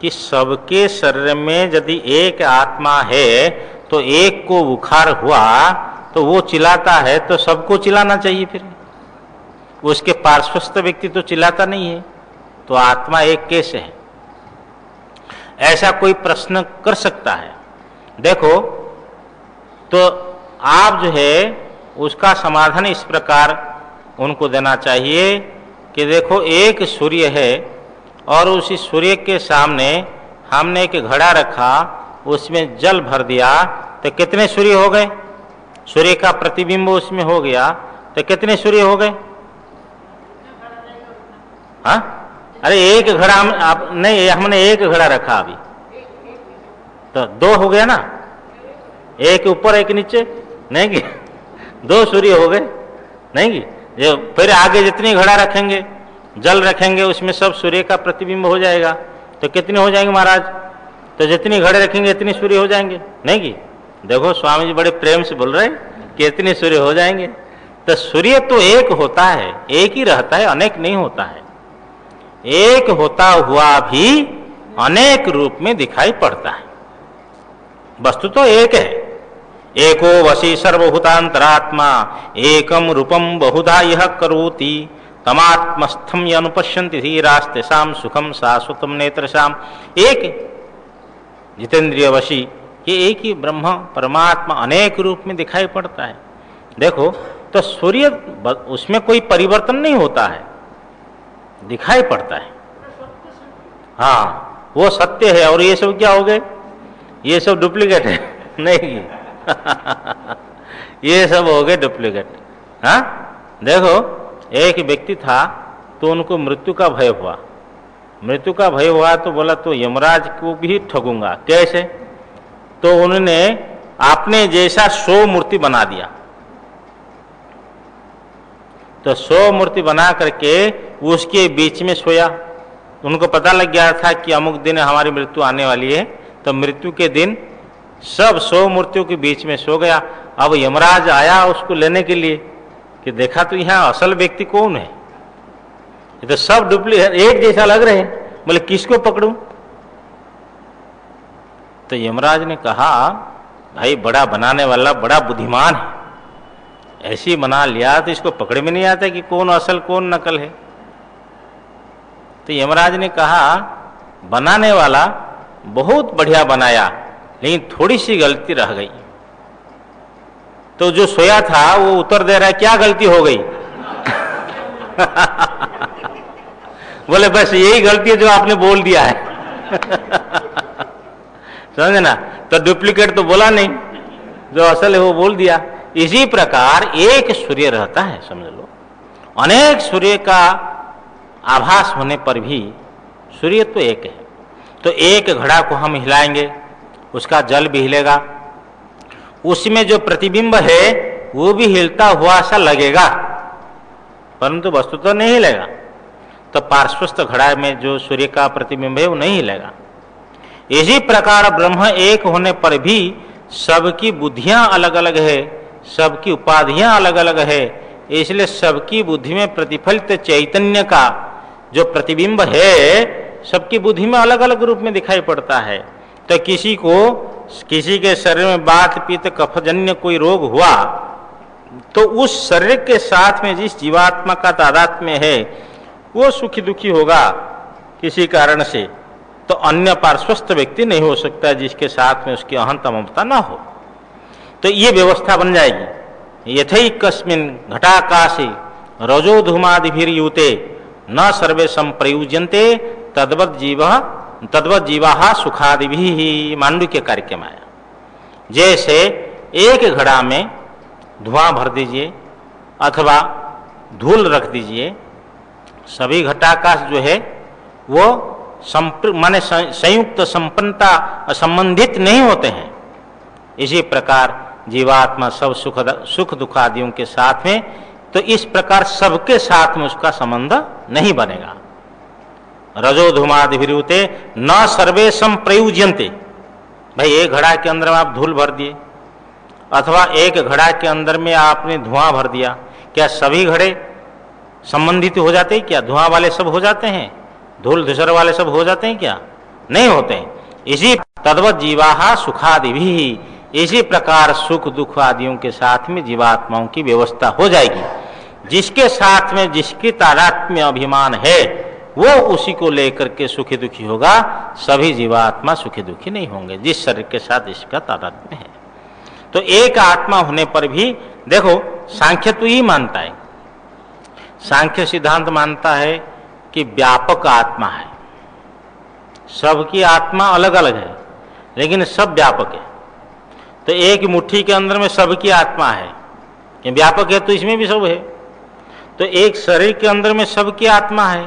कि सबके शरीर में यदि एक आत्मा है तो एक को बुखार हुआ तो वो चिल्लाता है, तो सबको चिल्लाना चाहिए, फिर उसके पार्श्वस्थ व्यक्ति तो चिल्लाता नहीं है, तो आत्मा एक कैसे है? ऐसा कोई प्रश्न कर सकता है। देखो, तो आप जो है उसका समाधान इस प्रकार उनको देना चाहिए कि देखो, एक सूर्य है और उसी सूर्य के सामने हमने एक घड़ा रखा, उसमें जल भर दिया, तो कितने सूर्य हो गए? सूर्य का प्रतिबिंब उसमें हो गया, तो कितने सूर्य हो गए? हाँ, अरे एक घड़ा हमने एक घड़ा रखा अभी, तो दो हो गया ना, एक ऊपर एक नीचे, नहीं कि दो सूर्य हो गए, नहीं कि जो फिर आगे जितनी घड़ा रखेंगे, जल रखेंगे, उसमें सब सूर्य का प्रतिबिंब हो जाएगा, तो कितने हो जाएंगे महाराज? तो जितनी घड़े रखेंगे इतनी सूर्य हो जाएंगे, नहीं कि? देखो, स्वामी जी बड़े प्रेम से बोल रहे हैं कि इतने सूर्य हो जाएंगे। तो सूर्य तो एक होता है, एक ही रहता है, अनेक नहीं होता है। एक होता हुआ भी अनेक रूप में दिखाई पड़ता है, वस्तु तो एक है। एको वशी सर्वभूतांतरात्मा एकम रूपम बहुधा यह करोति तमात्मस्थम अनुपश्यन्ति धीरास्तेषां सुखम शाश्वतम नेत्रशाम। एक जितेंद्रिय वशी, ये एक ही ब्रह्म परमात्मा अनेक रूप में दिखाई पड़ता है। देखो, तो सूर्य उसमें कोई परिवर्तन नहीं होता है, दिखाई पड़ता है। हाँ, वो सत्य है। और ये सब क्या हो गए? ये सब डुप्लीकेट है, नहीं ये सब हो गए डुप्लीकेट। हाँ, देखो, एक व्यक्ति था तो उनको मृत्यु का भय हुआ। मृत्यु का भय हुआ तो बोला तो यमराज को भी ठगूंगा। कैसे? तो उन्होंने अपने जैसा 100 मूर्ति बना दिया। तो 100 मूर्ति बना करके उसके बीच में सोया। उनको पता लग गया था कि अमुक दिन हमारी मृत्यु आने वाली है, तो मृत्यु के दिन सब 100 मूर्तियों के बीच में सो गया। अब यमराज आया उसको लेने के लिए कि देखा तो यहाँ असल व्यक्ति कौन है, ये तो सब डुप्लीकेट एक जैसा लग रहे हैं, बोले किसको पकड़ूं? तो यमराज ने कहा, भाई बड़ा बनाने वाला बड़ा बुद्धिमान है, ऐसे ही बना लिया तो इसको पकड़ में नहीं आता कि कौन असल कौन नकल है। तो यमराज ने कहा बनाने वाला बहुत बढ़िया बनाया, लेकिन थोड़ी सी गलती रह गई। तो जो सोया था वो उत्तर दे रहा है, क्या गलती हो गई? बोले बस यही गलती है जो आपने बोल दिया है। समझे ना? तो डुप्लीकेट तो बोला नहीं, जो असल है वो बोल दिया। इसी प्रकार एक सूर्य रहता है, समझ लो। अनेक सूर्य का आभास होने पर भी सूर्य तो एक है। तो एक घड़ा को हम हिलाएंगे, उसका जल भी हिलेगा, उसमें जो प्रतिबिंब है वो भी हिलता हुआ सा लगेगा, परंतु वस्तु तो नहीं हिलेगा। तो पार्श्वस्थ घड़ा में जो सूर्य का प्रतिबिंब है वो नहीं हिलेगा। इसी प्रकार ब्रह्म एक होने पर भी सबकी बुद्धियां अलग अलग है, सबकी उपाधियां अलग अलग है। इसलिए सबकी बुद्धि में प्रतिफलित चैतन्य का जो प्रतिबिंब है सबकी बुद्धि में अलग अलग रूप में दिखाई पड़ता है। तो किसी के शरीर में वात पित्त कफजन्य कोई रोग हुआ तो उस शरीर के साथ में जिस जीवात्मा का तादात्म्य है वो सुखी दुखी होगा किसी कारण से। तो अन्य पार्श्वस्थ व्यक्ति नहीं हो सकता जिसके साथ में उसकी अहंता ममता ना हो। तो ये व्यवस्था बन जाएगी। यथैकस्मिन् घटाकाशे रजो धूमादिभिर्युते न सर्वे संप्रयुज्यन्ते तद्वत् जीवा सुखादिभिः, मांडुक्य कार्यक्रम आया। जैसे एक घड़ा में धुआं भर दीजिए अथवा धूल रख दीजिए, सभी घटाकाश जो है वो माने संयुक्त संपन्नता संबंधित नहीं होते हैं। इसी प्रकार जीवात्मा सब सुख दुख आदियों के साथ में, तो इस प्रकार सबके साथ में उसका संबंध नहीं बनेगा। रजो धूमादिभिर्युते न सर्वे संप्रयुज्यन्ते। भाई एक घड़ा के अंदर में आप धूल भर दिए अथवा एक घड़ा के अंदर में आपने धुआं भर दिया, क्या सभी घड़े संबंधित हो जाते हैं? क्या धुआं वाले सब हो जाते हैं? धूल धूसर वाले सब हो जाते हैं? क्या नहीं होते हैं। इसी तद्वत् जीवा सुखादिभिः, इसी प्रकार सुख दुख आदियों के साथ में जीवात्माओं की व्यवस्था हो जाएगी। जिसके साथ में जिसकी तादात्म्य अभिमान है वो उसी को लेकर के सुखी दुखी होगा। सभी जीवात्मा सुखी दुखी नहीं होंगे जिस शरीर के साथ इसका तादात्म्य है। तो एक आत्मा होने पर भी देखो, सांख्य तो ही मानता है, सांख्य सिद्धांत मानता है कि व्यापक आत्मा है। सबकी आत्मा अलग अलग है लेकिन सब व्यापक है। तो एक मुट्ठी के अंदर में सबकी आत्मा है कि व्यापक है, तो इसमें भी सब है। तो एक शरीर के अंदर में सबकी आत्मा है,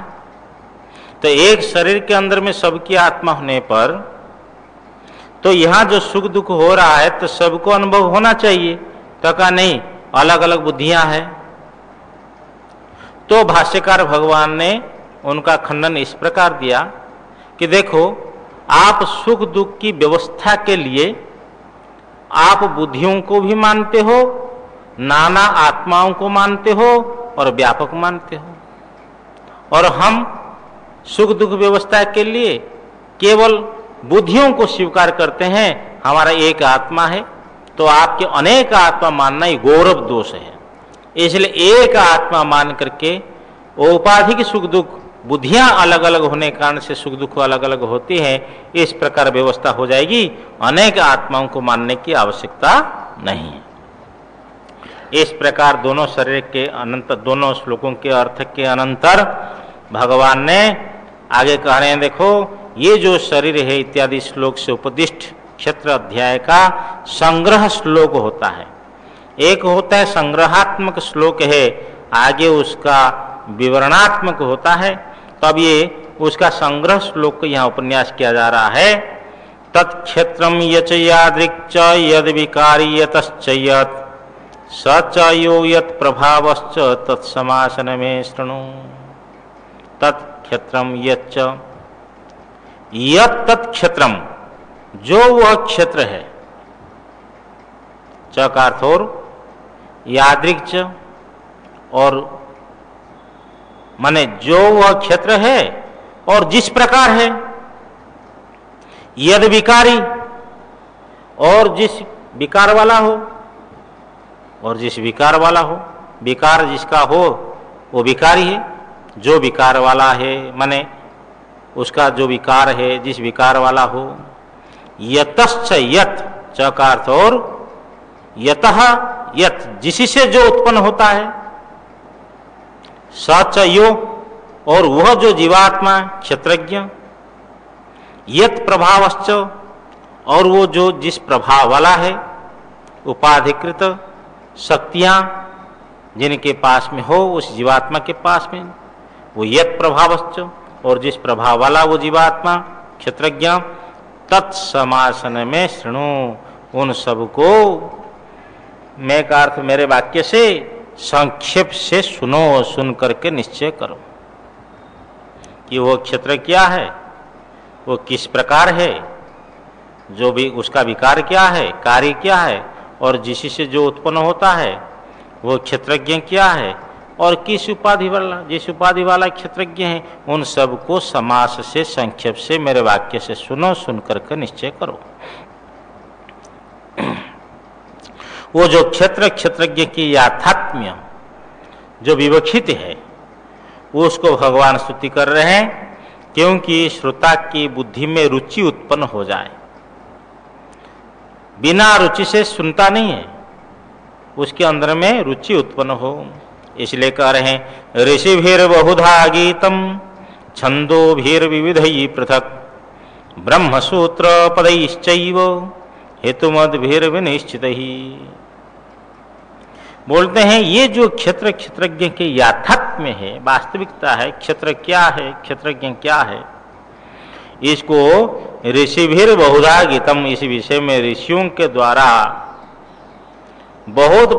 तो एक शरीर के अंदर में सबकी आत्मा होने पर तो यहां जो सुख दुख हो रहा है तो सबको अनुभव होना चाहिए। तो कहा नहीं, अलग अलग बुद्धियां हैं। तो भाष्यकार भगवान ने उनका खंडन इस प्रकार दिया कि देखो, आप सुख दुख की व्यवस्था के लिए आप बुद्धियों को भी मानते हो, नाना आत्माओं को मानते हो और व्यापक मानते हो, और हम सुख दुख व्यवस्था के लिए केवल बुद्धियों को स्वीकार करते हैं। हमारा एक आत्मा है, तो आपके अनेक आत्मा मानना ही गौरव दोष है। इसलिए एक आत्मा मान करके औपाधिक सुख दुख, बुद्धियां अलग अलग होने के कारण से सुख दुख अलग अलग होती है, इस प्रकार व्यवस्था हो जाएगी। अनेक आत्माओं को मानने की आवश्यकता नहीं है। इस प्रकार दोनों शरीर के अनंत, दोनों श्लोकों के अर्थ के अनंतर भगवान ने आगे कह रहे हैं, देखो ये जो शरीर है इत्यादि श्लोक से उपदिष्ट क्षेत्र अध्याय का संग्रह श्लोक होता है। एक होता है संग्रहात्मक श्लोक है, आगे उसका विवरणात्मक होता है। तब ये उसका संग्रह श्लोक यहाँ उपन्यास किया जा रहा है। तत्क्षेत्रम यच यादृक् च यद विकारी यतश्च यत् स च यो यत् प्रभावश्च तत्समासन में शृणु। तत्क्षेत्रम यच्च, यत् तत्क्षेत्रम, जो वह क्षेत्र है, च का अर्थ और, यादृक् च, और माने जो वह क्षेत्र है और जिस प्रकार है, यद विकारी, और जिस विकार वाला हो, और जिस विकार वाला हो, विकार जिसका हो वो विकारी है। जो विकार वाला है माने उसका जो विकार है, जिस विकार वाला हो। यतश्च यत, च का अर्थ और, यतः यत जिससे जो उत्पन्न होता है, स च यो और वह जो जीवात्मा क्षेत्रज्ञ, यत प्रभावश्च और वो जो जिस प्रभाव वाला है, उपाधिकृत शक्तियां जिनके पास में हो उस जीवात्मा के पास में, वो यत प्रभावश्च और जिस प्रभाव वाला वो जीवात्मा क्षेत्रज्ञ, तत्समासन में शृणु, उन सबको मैं का अर्थ मेरे वाक्य से संक्षेप से सुनो, सुन करके निश्चय करो कि वो क्षेत्र क्या है, वो किस प्रकार है, जो भी उसका विकार क्या है, कार्य क्या है, और जिससे जो उत्पन्न होता है वो क्षेत्रज्ञ क्या है, और किस उपाधि वाला, जिस उपाधि वाला क्षेत्रज्ञ है, उन सबको समास से संक्षेप से मेरे वाक्य से सुनो, सुन करके निश्चय करो। वो जो क्षेत्रज्ञ की याथात्म्य जो विवक्षित है वो उसको भगवान स्तुति कर रहे हैं, क्योंकि श्रोता की बुद्धि में रुचि उत्पन्न हो जाए। बिना रुचि से सुनता नहीं है, उसके अंदर में रुचि उत्पन्न हो, इसलिए कह रहे हैं ऋषिभिर बहुधा गीतम छंदोभिर विविधई पृथक ब्रह्मसूत्र पदैश्चैव हेतुमद्भिर विनिश्चित ही। बोलते हैं ये जो क्षेत्रज्ञ के याथात्म्य है, वास्तविकता है, क्षेत्र क्या है, क्षेत्रज्ञ क्या है, इसको ऋषिभिर बहुधा गीतम, इस विषय में ऋषियों के द्वारा बहुत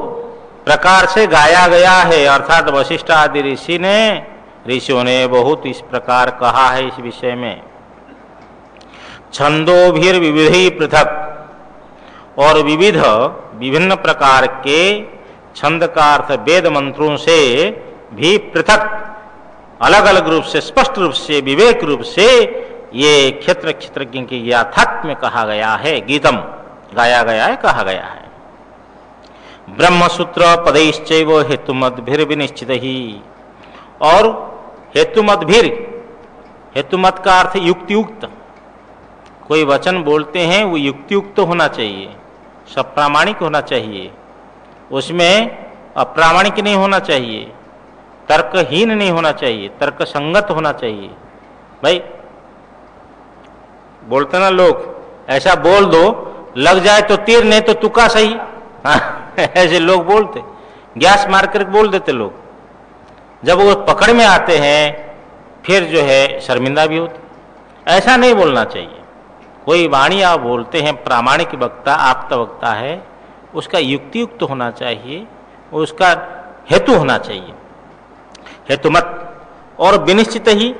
प्रकार से गाया गया है। अर्थात वशिष्ठ आदि ऋषियों ने बहुत इस प्रकार कहा है इस विषय में। छंदोभिर विविधि पृथक, और विभिन्न प्रकार के छंद का अर्थ वेद मंत्रों से भी पृथक, अलग अलग रूप से, स्पष्ट रूप से, विवेक रूप से ये क्षेत्रज्ञ के याथात्म्य कहा गया है, गीतम गाया गया है, कहा गया है। ब्रह्मसूत्र पदैश्चैव हेतुमद्भिर विनिश्चित ही, और हेतुमद्भिर, हेतुमत का अर्थ युक्तियुक्त, कोई वचन बोलते हैं वो युक्तियुक्त होना चाहिए, सप्रामाणिक होना चाहिए, उसमें अप्रामाणिक नहीं होना चाहिए, तर्कहीन नहीं होना चाहिए, तर्क संगत होना चाहिए। भाई बोलते ना लोग, ऐसा बोल दो लग जाए तो तीर, नहीं तो तुक्का सही। ऐसे लोग बोलते, गैस मार कर बोल देते लोग, जब वो पकड़ में आते हैं फिर जो है शर्मिंदा भी होते। ऐसा नहीं बोलना चाहिए। कोई वाणी आप बोलते हैं, प्रामाणिक वक्ता, आप्त वक्ता है, उसका युक्तियुक्त होना चाहिए, उसका हेतु होना चाहिए, हेतुमत। और विनिश्चित ही,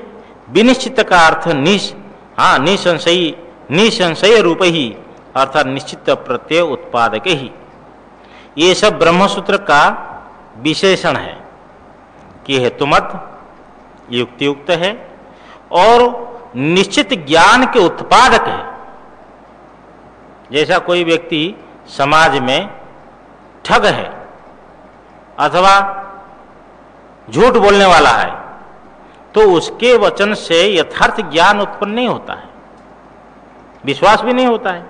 विनिश्चित का अर्थ निसंशय रूप ही, अर्थात निश्चित प्रत्यय उत्पादक ही। ये सब ब्रह्मसूत्र का विशेषण है कि हेतुमत युक्तियुक्त है और निश्चित ज्ञान के उत्पादक है। जैसा कोई व्यक्ति समाज में ठग है अथवा झूठ बोलने वाला है, तो उसके वचन से यथार्थ ज्ञान उत्पन्न नहीं होता है, विश्वास भी नहीं होता है।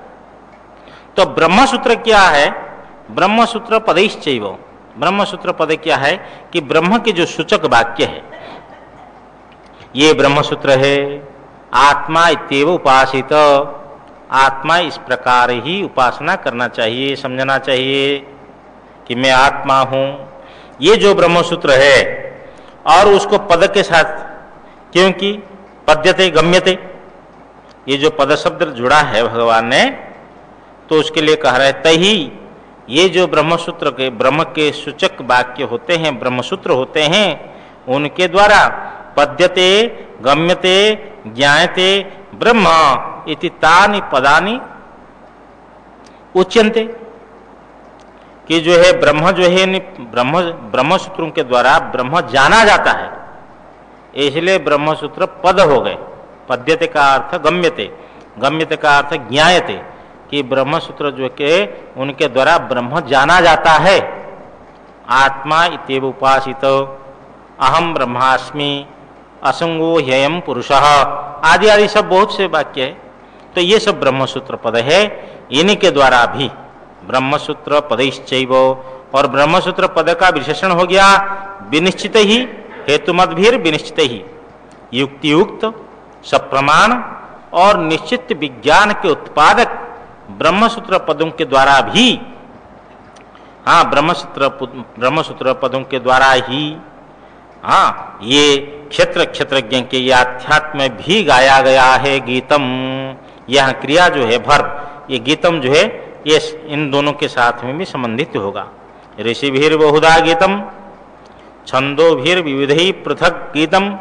तो ब्रह्मसूत्र क्या है? ब्रह्मसूत्र पदैश्चैव, ब्रह्मसूत्र पद क्या है कि ब्रह्म के जो सूचक वाक्य है, ये ब्रह्मसूत्र है। आत्मा इत्येव उपासित, आत्मा इस प्रकार ही उपासना करना चाहिए, समझना चाहिए कि मैं आत्मा हूं। ये जो ब्रह्मसूत्र है, और उसको पद के साथ, क्योंकि पद्यते गम्यते, ये जो पद शब्द जुड़ा है भगवान ने, तो उसके लिए कह रहे तही, ये जो ब्रह्मसूत्र के, ब्रह्म के सूचक वाक्य होते हैं, ब्रह्मसूत्र होते हैं, उनके द्वारा पद्यते गम्यते ज्ञायते ब्रह्म इति तानि पदानि उच्यन्ते, कि जो है ब्रह्म जो है ब्रह्मसूत्रों के द्वारा ब्रह्म जाना जाता है, इसलिए ब्रह्मसूत्र पद हो गए। पद्यते का अर्थ गम्यते, गम्यते का अर्थ ज्ञायते, कि ब्रह्मसूत्र जो के उनके द्वारा ब्रह्म जाना जाता है, आत्मा इत्येव उपासित, अहम ब्रह्मास्मि, असंगो ह्ययम पुरुषः आदि आदि सब बहुत से वाक्य है। तो ये सब ब्रह्मसूत्र पद है। इन्हीं के द्वारा भी ब्रह्मसूत्र पदैश्चैव, और ब्रह्मसूत्र पद का विशेषण हो गया विनिश्चित ही, हेतुमद्भिर विनिश्चित ही, युक्तियुक्त सप्रमाण और निश्चित विज्ञान के उत्पादक ब्रह्मसूत्र पदों के द्वारा भी, हाँ ब्रह्मसूत्र पदों के द्वारा ही, हाँ ये क्षेत्र क्षेत्रज्ञ के ये अध्यात्म भी गाया गया है गीतम। यह क्रिया जो है भर्व, ये गीतम जो है ये इन दोनों के साथ में भी संबंधित होगा। ऋषिभिर बहुधा गीतम, छंदोभिर विविधि पृथक गीतम,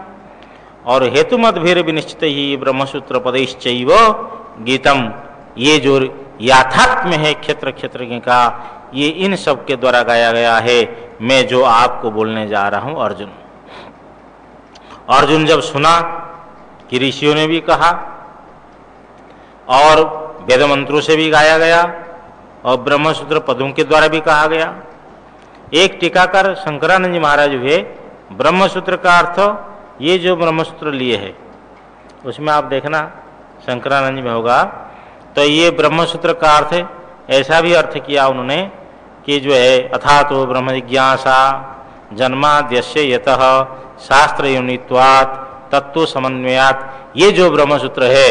और हेतुमद्भिर विनिश्चित ही ब्रह्मसूत्र पदैश्चैव गीतम। ये जो याथात्म्य है क्षेत्र क्षेत्रज्ञ का, ये इन सब के द्वारा गाया गया है। मैं जो आपको बोलने जा रहा हूं अर्जुन। अर्जुन जब सुना कि ऋषियों ने भी कहा और वेद मंत्रों से भी गाया गया और ब्रह्मसूत्र पदों के द्वारा भी कहा गया। एक टीकाकार शंकरानंद जी महाराज हुए, ब्रह्मसूत्र का अर्थ ये जो ब्रह्मसूत्र लिए है उसमें आप देखना शंकरानंद जी में होगा, तो ये ब्रह्मसूत्र का अर्थ ऐसा भी अर्थ किया उन्होंने कि जो है अथा तो ब्रह्म जिज्ञासा जन्माद्यस्य यतः शास्त्र योनित्वात् तत्व समन्वयात्, ये जो ब्रह्मसूत्र है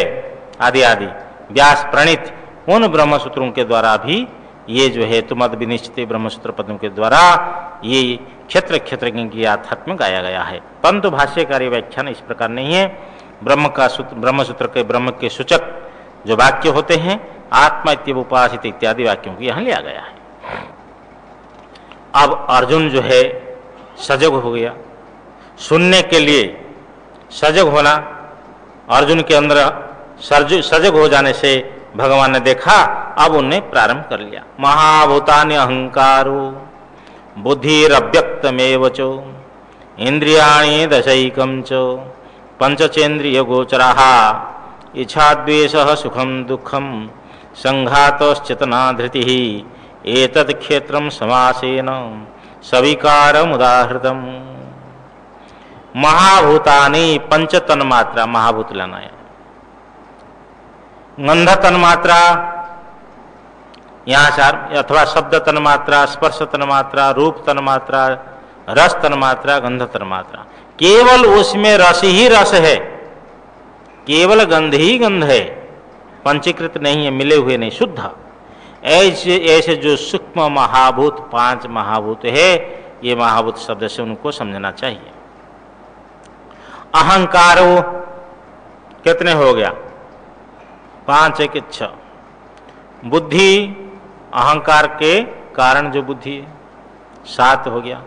आदि आदि व्यास प्रणीत, उन ब्रह्मसूत्रों के द्वारा भी ये जो है तुमद विनिश्चित ब्रह्मसूत्र पदों के द्वारा ये क्षेत्र क्षेत्रज्ञ की आध्यात्म गाया गया है। परंतु भाष्यकारी व्याख्यान इस प्रकार नहीं है। ब्रह्मसूत्र के ब्रह्म के सूचक जो वाक्य होते हैं आत्मा इत्येव उपासित इत्यादि वाक्यों को यहाँ लिया गया है। अब अर्जुन जो है सजग हो गया, सुनने के लिए सजग होना, अर्जुन के अंदर सजग हो जाने से भगवान ने देखा, अब उन्हें प्रारंभ कर लिया। महाभूतानि अहंकारो बुद्धिरव्यक्तमेव च इंद्रियाणि दशैकं च पंचचेन्द्रिय गोचराः इच्छाद्वेषः सुखं दुःखं संघातश्चेतना धृतिः एतत् क्षेत्रं समासेन सविकारमुदाहृतम्। महाभूतानि पंच तन्मात्रा, महाभूत लाना है। गंध तन्मात्रा यहाँ चार, अथवा शब्द तन्मात्रा, स्पर्श तन्मात्रा, रूप तन्मात्रा, रस तन्मात्रा, गंध तन्मात्रा। केवल उसमें रस ही रस है, केवल गंध ही गंध है, पंचीकृत नहीं है, मिले हुए नहीं, शुद्ध। ऐसे ऐसे जो सूक्ष्म महाभूत, पांच महाभूत है, ये महाभूत शब्द से उनको समझना चाहिए। अहंकार कितने हो गया? 5 1 6। बुद्धि, अहंकार के कारण जो बुद्धि है 7 हो गया।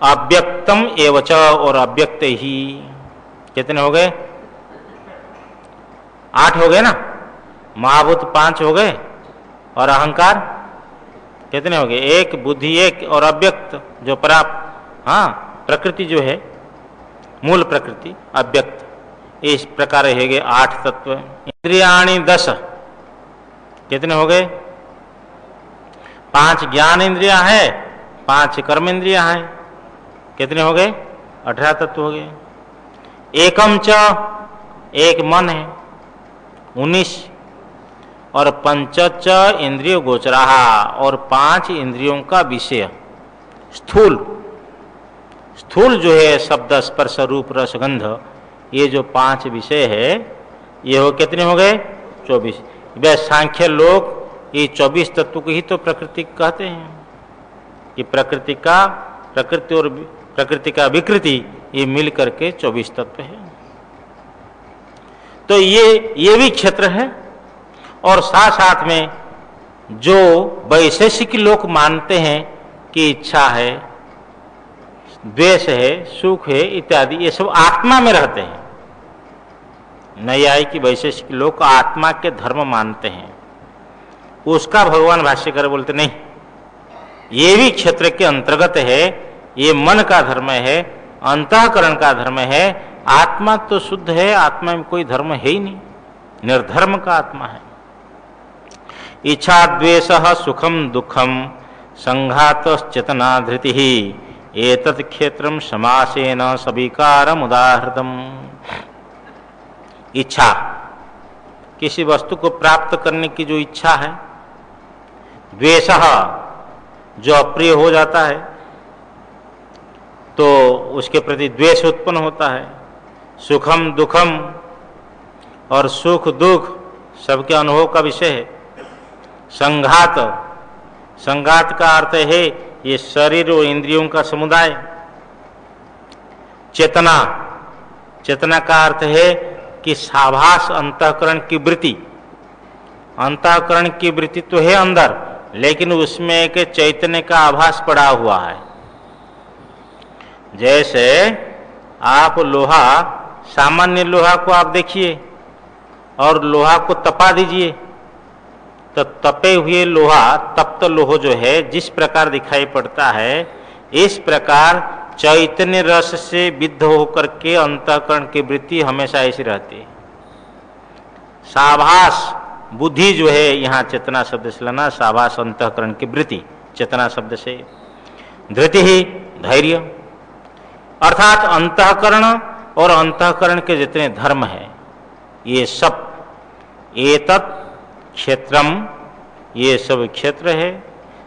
अव्यक्तम एवच, और अव्यक्त ही कितने हो गए? 8 हो गए ना। महाभूत 5 हो गए और अहंकार कितने हो गए? 1, बुद्धि 1 और अव्यक्त जो प्राप्त, हाँ प्रकृति जो है मूल प्रकृति अव्यक्त। इस प्रकार है गए 8 तत्व। इंद्रियाणि 10 कितने हो गए? 5 ज्ञान इंद्रिया है, 5 कर्म इंद्रिया है, कितने हो गए? 18 तत्व हो गए। एकम च, 1 मन है, 19। और पंचच इंद्रिय गोचराहा, और 5 इंद्रियों का विषय स्थूल, स्थूल जो है शब्द स्पर्श रूप रस गंध, ये जो 5 विषय है ये हो कितने हो गए? 24। वह सांख्य लोग ये 24 तत्व को ही तो प्रकृति कहते हैं कि प्रकृति और प्रकृति का विकृति ये मिल करके 24 तत्व है। तो ये भी क्षेत्र है। और साथ साथ में जो वैशेषिक लोग मानते हैं कि इच्छा है, द्वेष है, सुख है इत्यादि, ये सब आत्मा में रहते हैं। नैयायिक वैशेषिक लोग आत्मा के धर्म मानते हैं, उसका भगवान भाष्यकार बोलते नहीं, ये भी क्षेत्र के अंतर्गत है, ये मन का धर्म है, अंतःकरण का धर्म है। आत्मा तो शुद्ध है, आत्मा में कोई धर्म है ही नहीं, निर्धर्म का आत्मा है। इच्छा द्वेष सुखम दुखम संघातश्चेतना धृति ही एतत् क्षेत्रम समासेन सविकारम उदाहृतम। इच्छा, किसी वस्तु को प्राप्त करने की जो इच्छा है, द्वेषः, जो अप्रिय हो जाता है तो उसके प्रति द्वेष उत्पन्न होता है, सुखम दुखम, और सुख दुख सबके अनुभव का विषय है। संघात, संघात का अर्थ है ये शरीर और इंद्रियों का समुदाय। चेतना, चेतना का अर्थ है कि साभास अंतःकरण की वृत्ति। अंतःकरण की वृत्ति तो है अंदर, लेकिन उसमें एक चैतन्य का आभास पड़ा हुआ है। जैसे आप लोहा, सामान्य लोहा को आप देखिए और लोहा को तपा दीजिए, तो तपे हुए लोहा, तप्त लोह जो है जिस प्रकार दिखाई पड़ता है, इस प्रकार चैतन्य रस से विद्ध होकर के अंतःकरण की वृत्ति हमेशा ऐसी रहती है। साभास बुद्धि जो है, यहाँ चेतना शब्द से लेना, साभास अंतःकरण की वृत्ति, चेतना शब्द से। धृति ही धैर्य, अर्थात अंतःकरण और अंतःकरण के जितने धर्म है ये सब, एतत् क्षेत्रम, ये सब क्षेत्र है।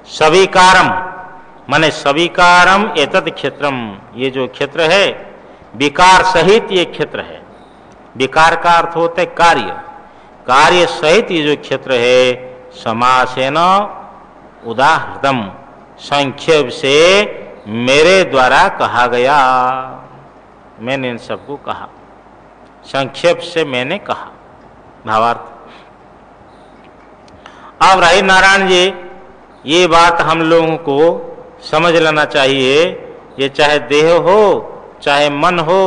सविकारम माने सविकारम एतत् क्षेत्रम, ये जो क्षेत्र है विकार सहित ये क्षेत्र है। विकार का अर्थ होता है कार्य, कार्य सहित ये जो क्षेत्र है, समासेन उदाहृतम, संक्षेप से मेरे द्वारा कहा गया। मैंने इन सबको कहा, संक्षेप से मैंने कहा। भावार्थ, अब रही नारायण जी, ये बात हम लोगों को समझ लेना चाहिए। ये चाहे देह हो, चाहे मन हो,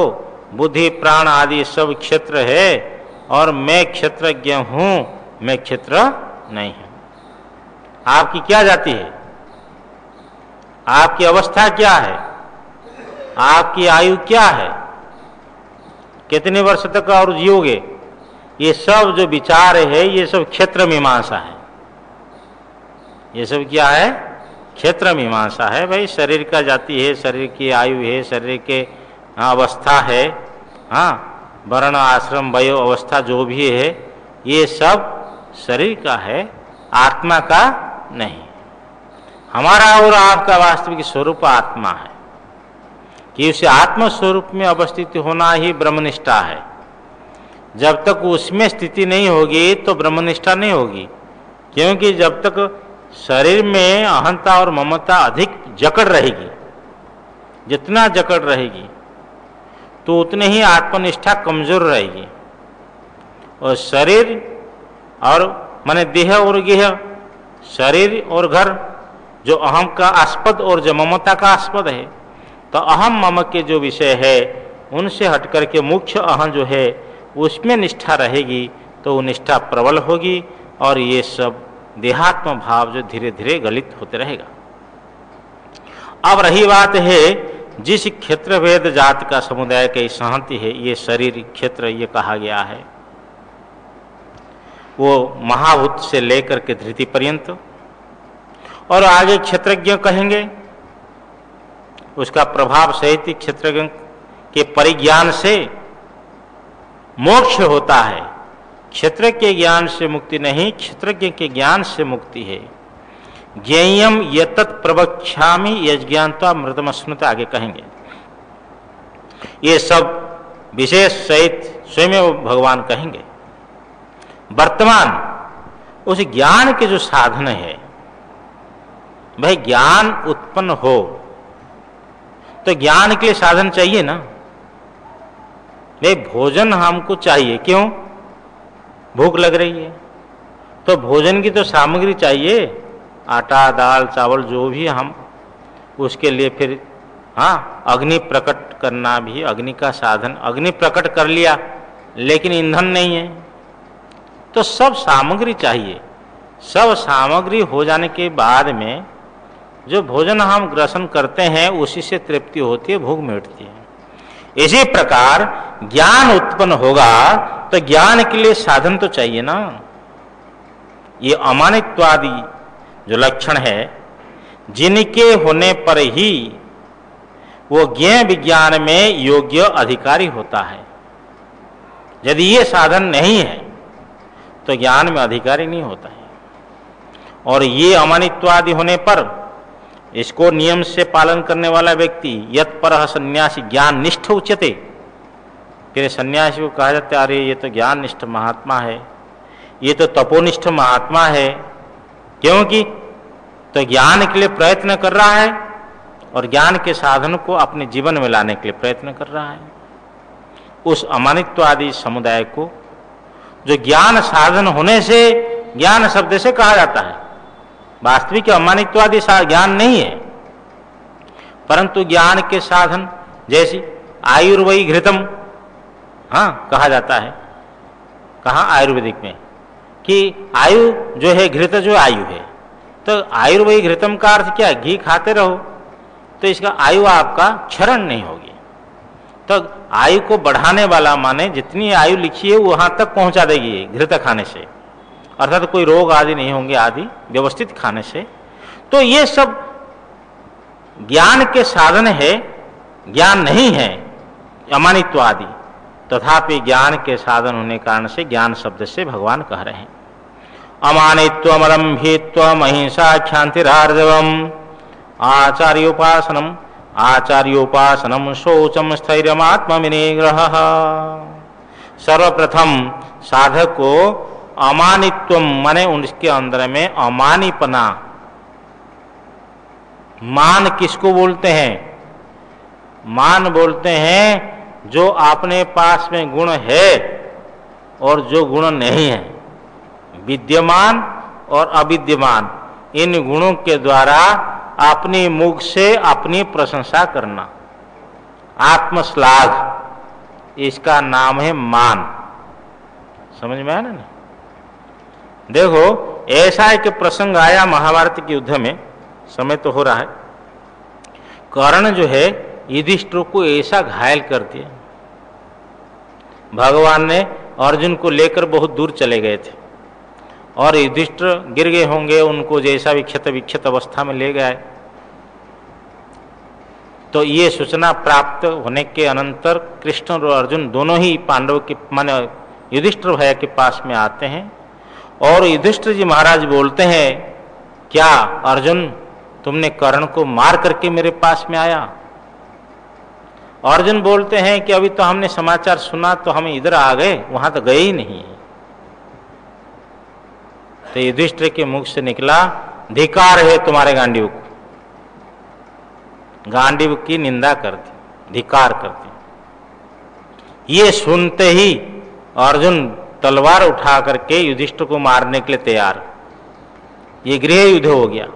बुद्धि प्राण आदि सब क्षेत्र है, और मैं क्षेत्रज्ञ हूं, मैं क्षेत्र नहीं हूं। आपकी क्या जाति है? आपकी अवस्था क्या है? आपकी आयु क्या है? कितने वर्ष तक और जियोगे? ये सब जो विचार है ये सब क्षेत्र मीमांसा है। ये सब क्या है? क्षेत्र मीमांसा है। भाई शरीर का जाति है, शरीर की आयु है, शरीर के अवस्था है, हाँ, वर्ण आश्रम वयो अवस्था जो भी है, ये सब शरीर का है, आत्मा का नहीं। हमारा और आपका वास्तविक स्वरूप आत्मा है, कि उसे आत्म स्वरूप में अवस्थित होना ही ब्रह्मनिष्ठा है। जब तक उसमें स्थिति नहीं होगी तो ब्रह्मनिष्ठा नहीं होगी, क्योंकि जब तक शरीर में अहंता और ममता अधिक जकड़ रहेगी, जितना जकड़ रहेगी तो उतने ही आत्मनिष्ठा कमजोर रहेगी। और शरीर और माने देह और गेह, शरीर और घर जो अहम का आस्पद और जो ममता का आस्पद है, तो अहम मम के जो विषय है उनसे हटकर के मुख्य अहम जो है उसमें निष्ठा रहेगी तो वो निष्ठा प्रबल होगी, और ये सब देहात्म भाव जो धीरे धीरे गलित होते रहेगा। अब रही बात है जिस क्षेत्र भेद जात का समुदाय की सहंति है, ये शरीर क्षेत्र ये कहा गया है, वो महाभूत से लेकर के धृति पर्यंत, और आगे क्षेत्रज्ञ कहेंगे, उसका प्रभाव सहित क्षेत्रज्ञ के परिज्ञान से मोक्ष होता है। क्षेत्र के ज्ञान से मुक्ति नहीं, क्षेत्रज्ञ के ज्ञान से मुक्ति है। ज्ञेयम यतत् प्रवक्ष्यामि यज्ञान्त्वा मृतमश्नुत, आगे कहेंगे। ये सब विशेष सहित स्वयं भगवान कहेंगे। वर्तमान उस ज्ञान के जो साधन है, भाई ज्ञान उत्पन्न हो तो ज्ञान के लिए साधन चाहिए ना। भाई भोजन हमको चाहिए, क्यों? भूख लग रही है, तो भोजन की तो सामग्री चाहिए, आटा दाल चावल जो भी हम, उसके लिए फिर हाँ अग्नि प्रकट करना भी अग्नि का साधन। अग्नि प्रकट कर लिया लेकिन ईंधन नहीं है, तो सब सामग्री चाहिए। सब सामग्री हो जाने के बाद में जो भोजन हम ग्रहण करते हैं उसी से तृप्ति होती है, भूख मिटती है। इसी प्रकार ज्ञान उत्पन्न होगा तो ज्ञान के लिए साधन तो चाहिए ना। ये अमानित्वादि जो लक्षण है, जिनके होने पर ही वो ज्ञेय विज्ञान में योग्य अधिकारी होता है। यदि ये साधन नहीं है तो ज्ञान में अधिकारी नहीं होता है। और ये अमानित्वादि होने पर इसको नियम से पालन करने वाला व्यक्ति यत्परः सन्यासी ज्ञान निष्ठ उच्यते, फिर सन्यासी को कहा जाता है अरे ये तो ज्ञान निष्ठ महात्मा है, ये तो तपोनिष्ठ महात्मा है। क्योंकि तो ज्ञान के लिए प्रयत्न कर रहा है और ज्ञान के साधन को अपने जीवन में लाने के लिए प्रयत्न कर रहा है। उस अमानित्वादि समुदाय को जो ज्ञान साधन होने से ज्ञान शब्द से कहा जाता है, वास्तविक अमानित्वादि ज्ञान नहीं है, परंतु ज्ञान के साधन जैसे आयुर्वै घृतम, हाँ कहा जाता है, कहाँ आयुर्वेदिक में कि आयु जो है घृत जो आयु है, तो आयुर्वै घृतम का अर्थ क्या, घी खाते रहो तो इसका आयु आपका क्षरण नहीं होगी। तो आयु को बढ़ाने वाला माने जितनी आयु लिखी है वहां तक पहुंचा देगी घृत खाने से, अर्थात कोई रोग आदि नहीं होंगे आदि व्यवस्थित खाने से। तो ये सब ज्ञान के साधन है, ज्ञान नहीं है अमानित्व आदि, तथापि ज्ञान के साधन होने के कारण से ज्ञान शब्द से भगवान कह रहे हैं अमानित्वम अदम्भित्वम अहिंसा क्षांतिरार्जवम आचार्योपासनम आचार्योपासनम शौचम स्थैर्यमात्मविनिग्रह। सर्वप्रथम साधक को अमानित्व माने उनके अंदर में अमानीपना, मान किसको बोलते हैं, मान बोलते हैं जो अपने पास में गुण है और जो गुण नहीं है, विद्यमान और अविद्यमान, इन गुणों के द्वारा अपने मुख से अपनी प्रशंसा करना, आत्मश्लाघ, इसका नाम है मान। समझ में आया ना? देखो ऐसा एक प्रसंग आया महाभारत के युद्ध में, समय तो हो रहा है, कर्ण जो है युधिष्ठिर को ऐसा घायल कर दिया, भगवान ने अर्जुन को लेकर बहुत दूर चले गए थे और युधिष्ठिर गिर गए होंगे, उनको जैसा विक्षत अवस्था में ले गए। तो ये सूचना प्राप्त होने के अनंतर कृष्ण और अर्जुन दोनों ही पांडव के माने युधिष्ठिर भैया के पास में आते हैं और युधिष्ठिर जी महाराज बोलते हैं क्या अर्जुन तुमने कर्ण को मार करके मेरे पास में आया? अर्जुन बोलते हैं कि अभी तो हमने समाचार सुना तो हम इधर आ गए, वहां तो गए ही नहीं। तो युधिष्ठिर के मुख से निकला धिक्कार है तुम्हारे गांडीव को, गांडीव की निंदा कर दी, धिक्कार कर दी। ये सुनते ही अर्जुन तलवार उठा करके युधिष्ठिर को मारने के लिए तैयार, ये गृह युद्ध हो गया।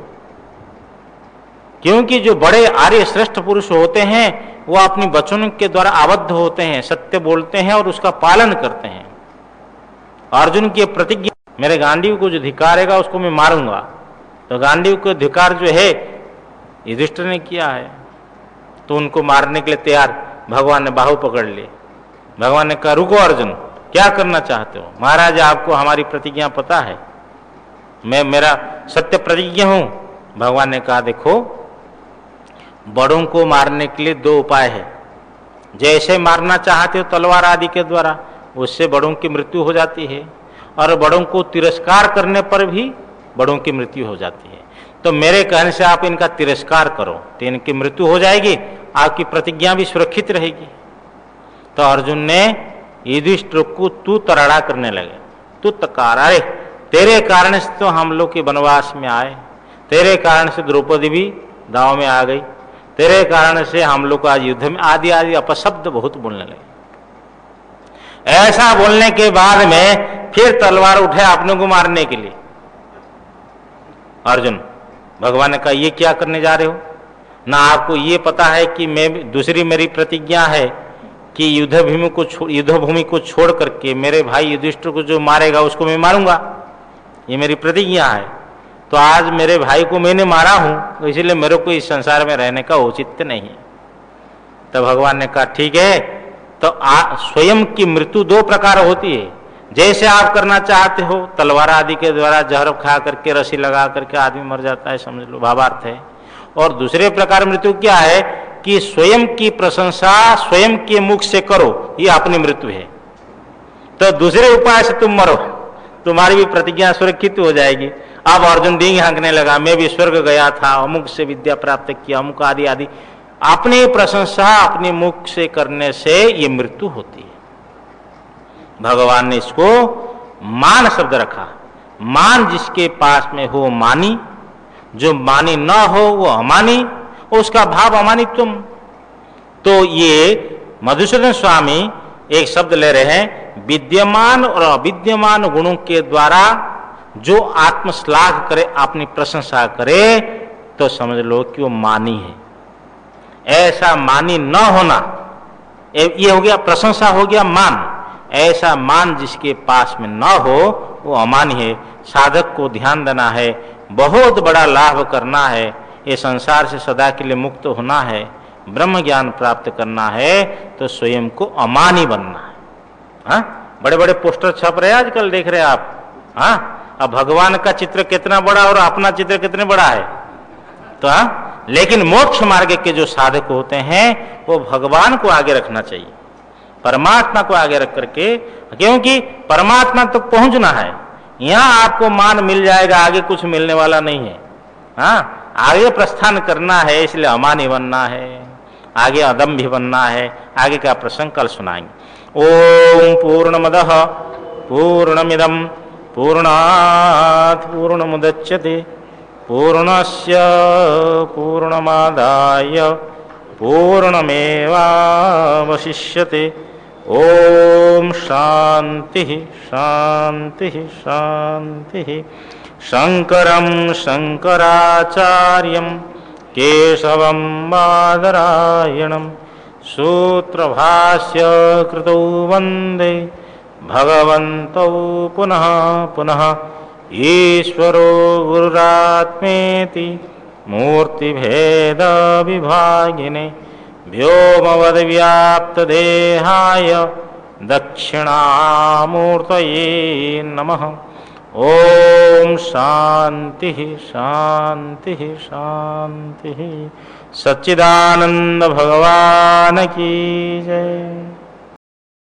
क्योंकि जो बड़े आर्य श्रेष्ठ पुरुष होते हैं वो अपनी वचनों के द्वारा आबद्ध होते हैं, सत्य बोलते हैं और उसका पालन करते हैं। अर्जुन की प्रतिज्ञा, मेरे गांडीव को जो धिक्कारेगा उसको मैं मारूंगा, तो गांडीव को धिक्कार जो है युधिष्ठिर ने किया है, तो उनको मारने के लिए तैयार। भगवान ने बाहु पकड़ लिए, भगवान ने कहा रुको अर्जुन, क्या करना चाहते हो? महाराज आपको हमारी प्रतिज्ञा पता है, मैं मेरा सत्य प्रतिज्ञा हूं। भगवान ने कहा देखो बड़ों को मारने के लिए दो उपाय है, जैसे मारना चाहते हो तलवार आदि के द्वारा, उससे बड़ों की मृत्यु हो जाती है, और बड़ों को तिरस्कार करने पर भी बड़ों की मृत्यु हो जाती है। तो मेरे कहने से आप इनका तिरस्कार करो तो इनकी मृत्यु हो जाएगी, आपकी प्रतिज्ञा भी सुरक्षित रहेगी। तो अर्जुन ने युधिष्ठिर को तू तराड़ा करने लगे, तू तकार, अरे तेरे कारण से तो हम लोग के वनवास में आए, तेरे कारण से द्रौपदी भी दांव में आ गई, तेरे कारण से हम लोग आज युद्ध में आदि आदि अपशब्द बहुत बोलने लगे। ऐसा बोलने के बाद में फिर तलवार उठे अपने को मारने के लिए। अर्जुन, भगवान ने कहा ये क्या करने जा रहे हो? ना आपको ये पता है कि मैं दूसरी मेरी प्रतिज्ञा है कि युद्धभूमि को छोड़ करके मेरे भाई युधिष्ठिर को जो मारेगा उसको मैं मारूंगा, ये मेरी प्रतिज्ञा है। तो आज मेरे भाई को मैंने मारा हूं, तो इसलिए मेरे को इस संसार में रहने का औचित्य नहीं है। तो भगवान ने कहा ठीक है, तो स्वयं की मृत्यु दो प्रकार होती है, जैसे आप करना चाहते हो तलवार आदि के द्वारा जहर खा करके रस्सी लगा करके आदमी मर जाता है, समझ लो भावार्थ है। और दूसरे प्रकार मृत्यु क्या है कि स्वयं की प्रशंसा स्वयं के मुख से करो, ये अपनी मृत्यु है। तो दूसरे उपाय से तुम मरो, तुम्हारी भी प्रतिज्ञा सुरक्षित हो जाएगी। अब अर्जुन डींग हाँकने लगा, मैं भी स्वर्ग गया था, अमुक से विद्या प्राप्त किया, अमुक आदि आदि। अपनी प्रशंसा अपने मुख से करने से ये मृत्यु होती है। भगवान ने इसको मान शब्द रखा। मान जिसके पास में हो मानी, जो मानी न हो वो अमानी, उसका भाव अमानी तुम। तो ये मधुसूदन स्वामी एक शब्द ले रहे हैं, विद्यमान और अविद्यमान गुणों के द्वारा जो आत्मश्लाघ करे, अपनी प्रशंसा करे, तो समझ लो कि वो मानी है। ऐसा मानी न होना, ये हो गया प्रशंसा, हो गया मान। ऐसा मान जिसके पास में न हो वो अमानी है। साधक को ध्यान देना है, बहुत बड़ा लाभ करना है, ये संसार से सदा के लिए मुक्त होना है, ब्रह्म ज्ञान प्राप्त करना है, तो स्वयं को अमानी बनना है। हाँ, बड़े बड़े पोस्टर छप रहे हैं आजकल, देख रहे हैं आप। हाँ, अब भगवान का चित्र कितना बड़ा और अपना चित्र कितने बड़ा है। तो हाँ, लेकिन मोक्ष मार्ग के जो साधक होते हैं वो भगवान को आगे रखना चाहिए, परमात्मा को आगे रख करके, क्योंकि परमात्मा तक तो पहुंचना है। यहां आपको मान मिल जाएगा, आगे कुछ मिलने वाला नहीं है। हाँ, आगे प्रस्थान करना है, इसलिए अमानी बनना है, आगे अदम्भी बनना है। आगे का प्रसंग कल सुनाएंगे। ओम पूर्णमदः पूर्णमिदं पूर्णात् पूर्णमुदच्यते पूर्णस्य पूर्णमादाय पूर्णमेवावशिष्यते। ओम शांति शांति शांति। शंकरं शंकराचार्यं केशवं बादरायणं सूत्रभाष्य कृतौ वन्दे भगवन्तौ पुनः पुनः। ईश्वरो गुरुरात्मेति मूर्तिभेद विभागिने व्योमवद्व्याप्तदेहाय दक्षिणामूर्तये नमः। ओम शांति शांति शांति। सच्चिदानंद भगवान की जय।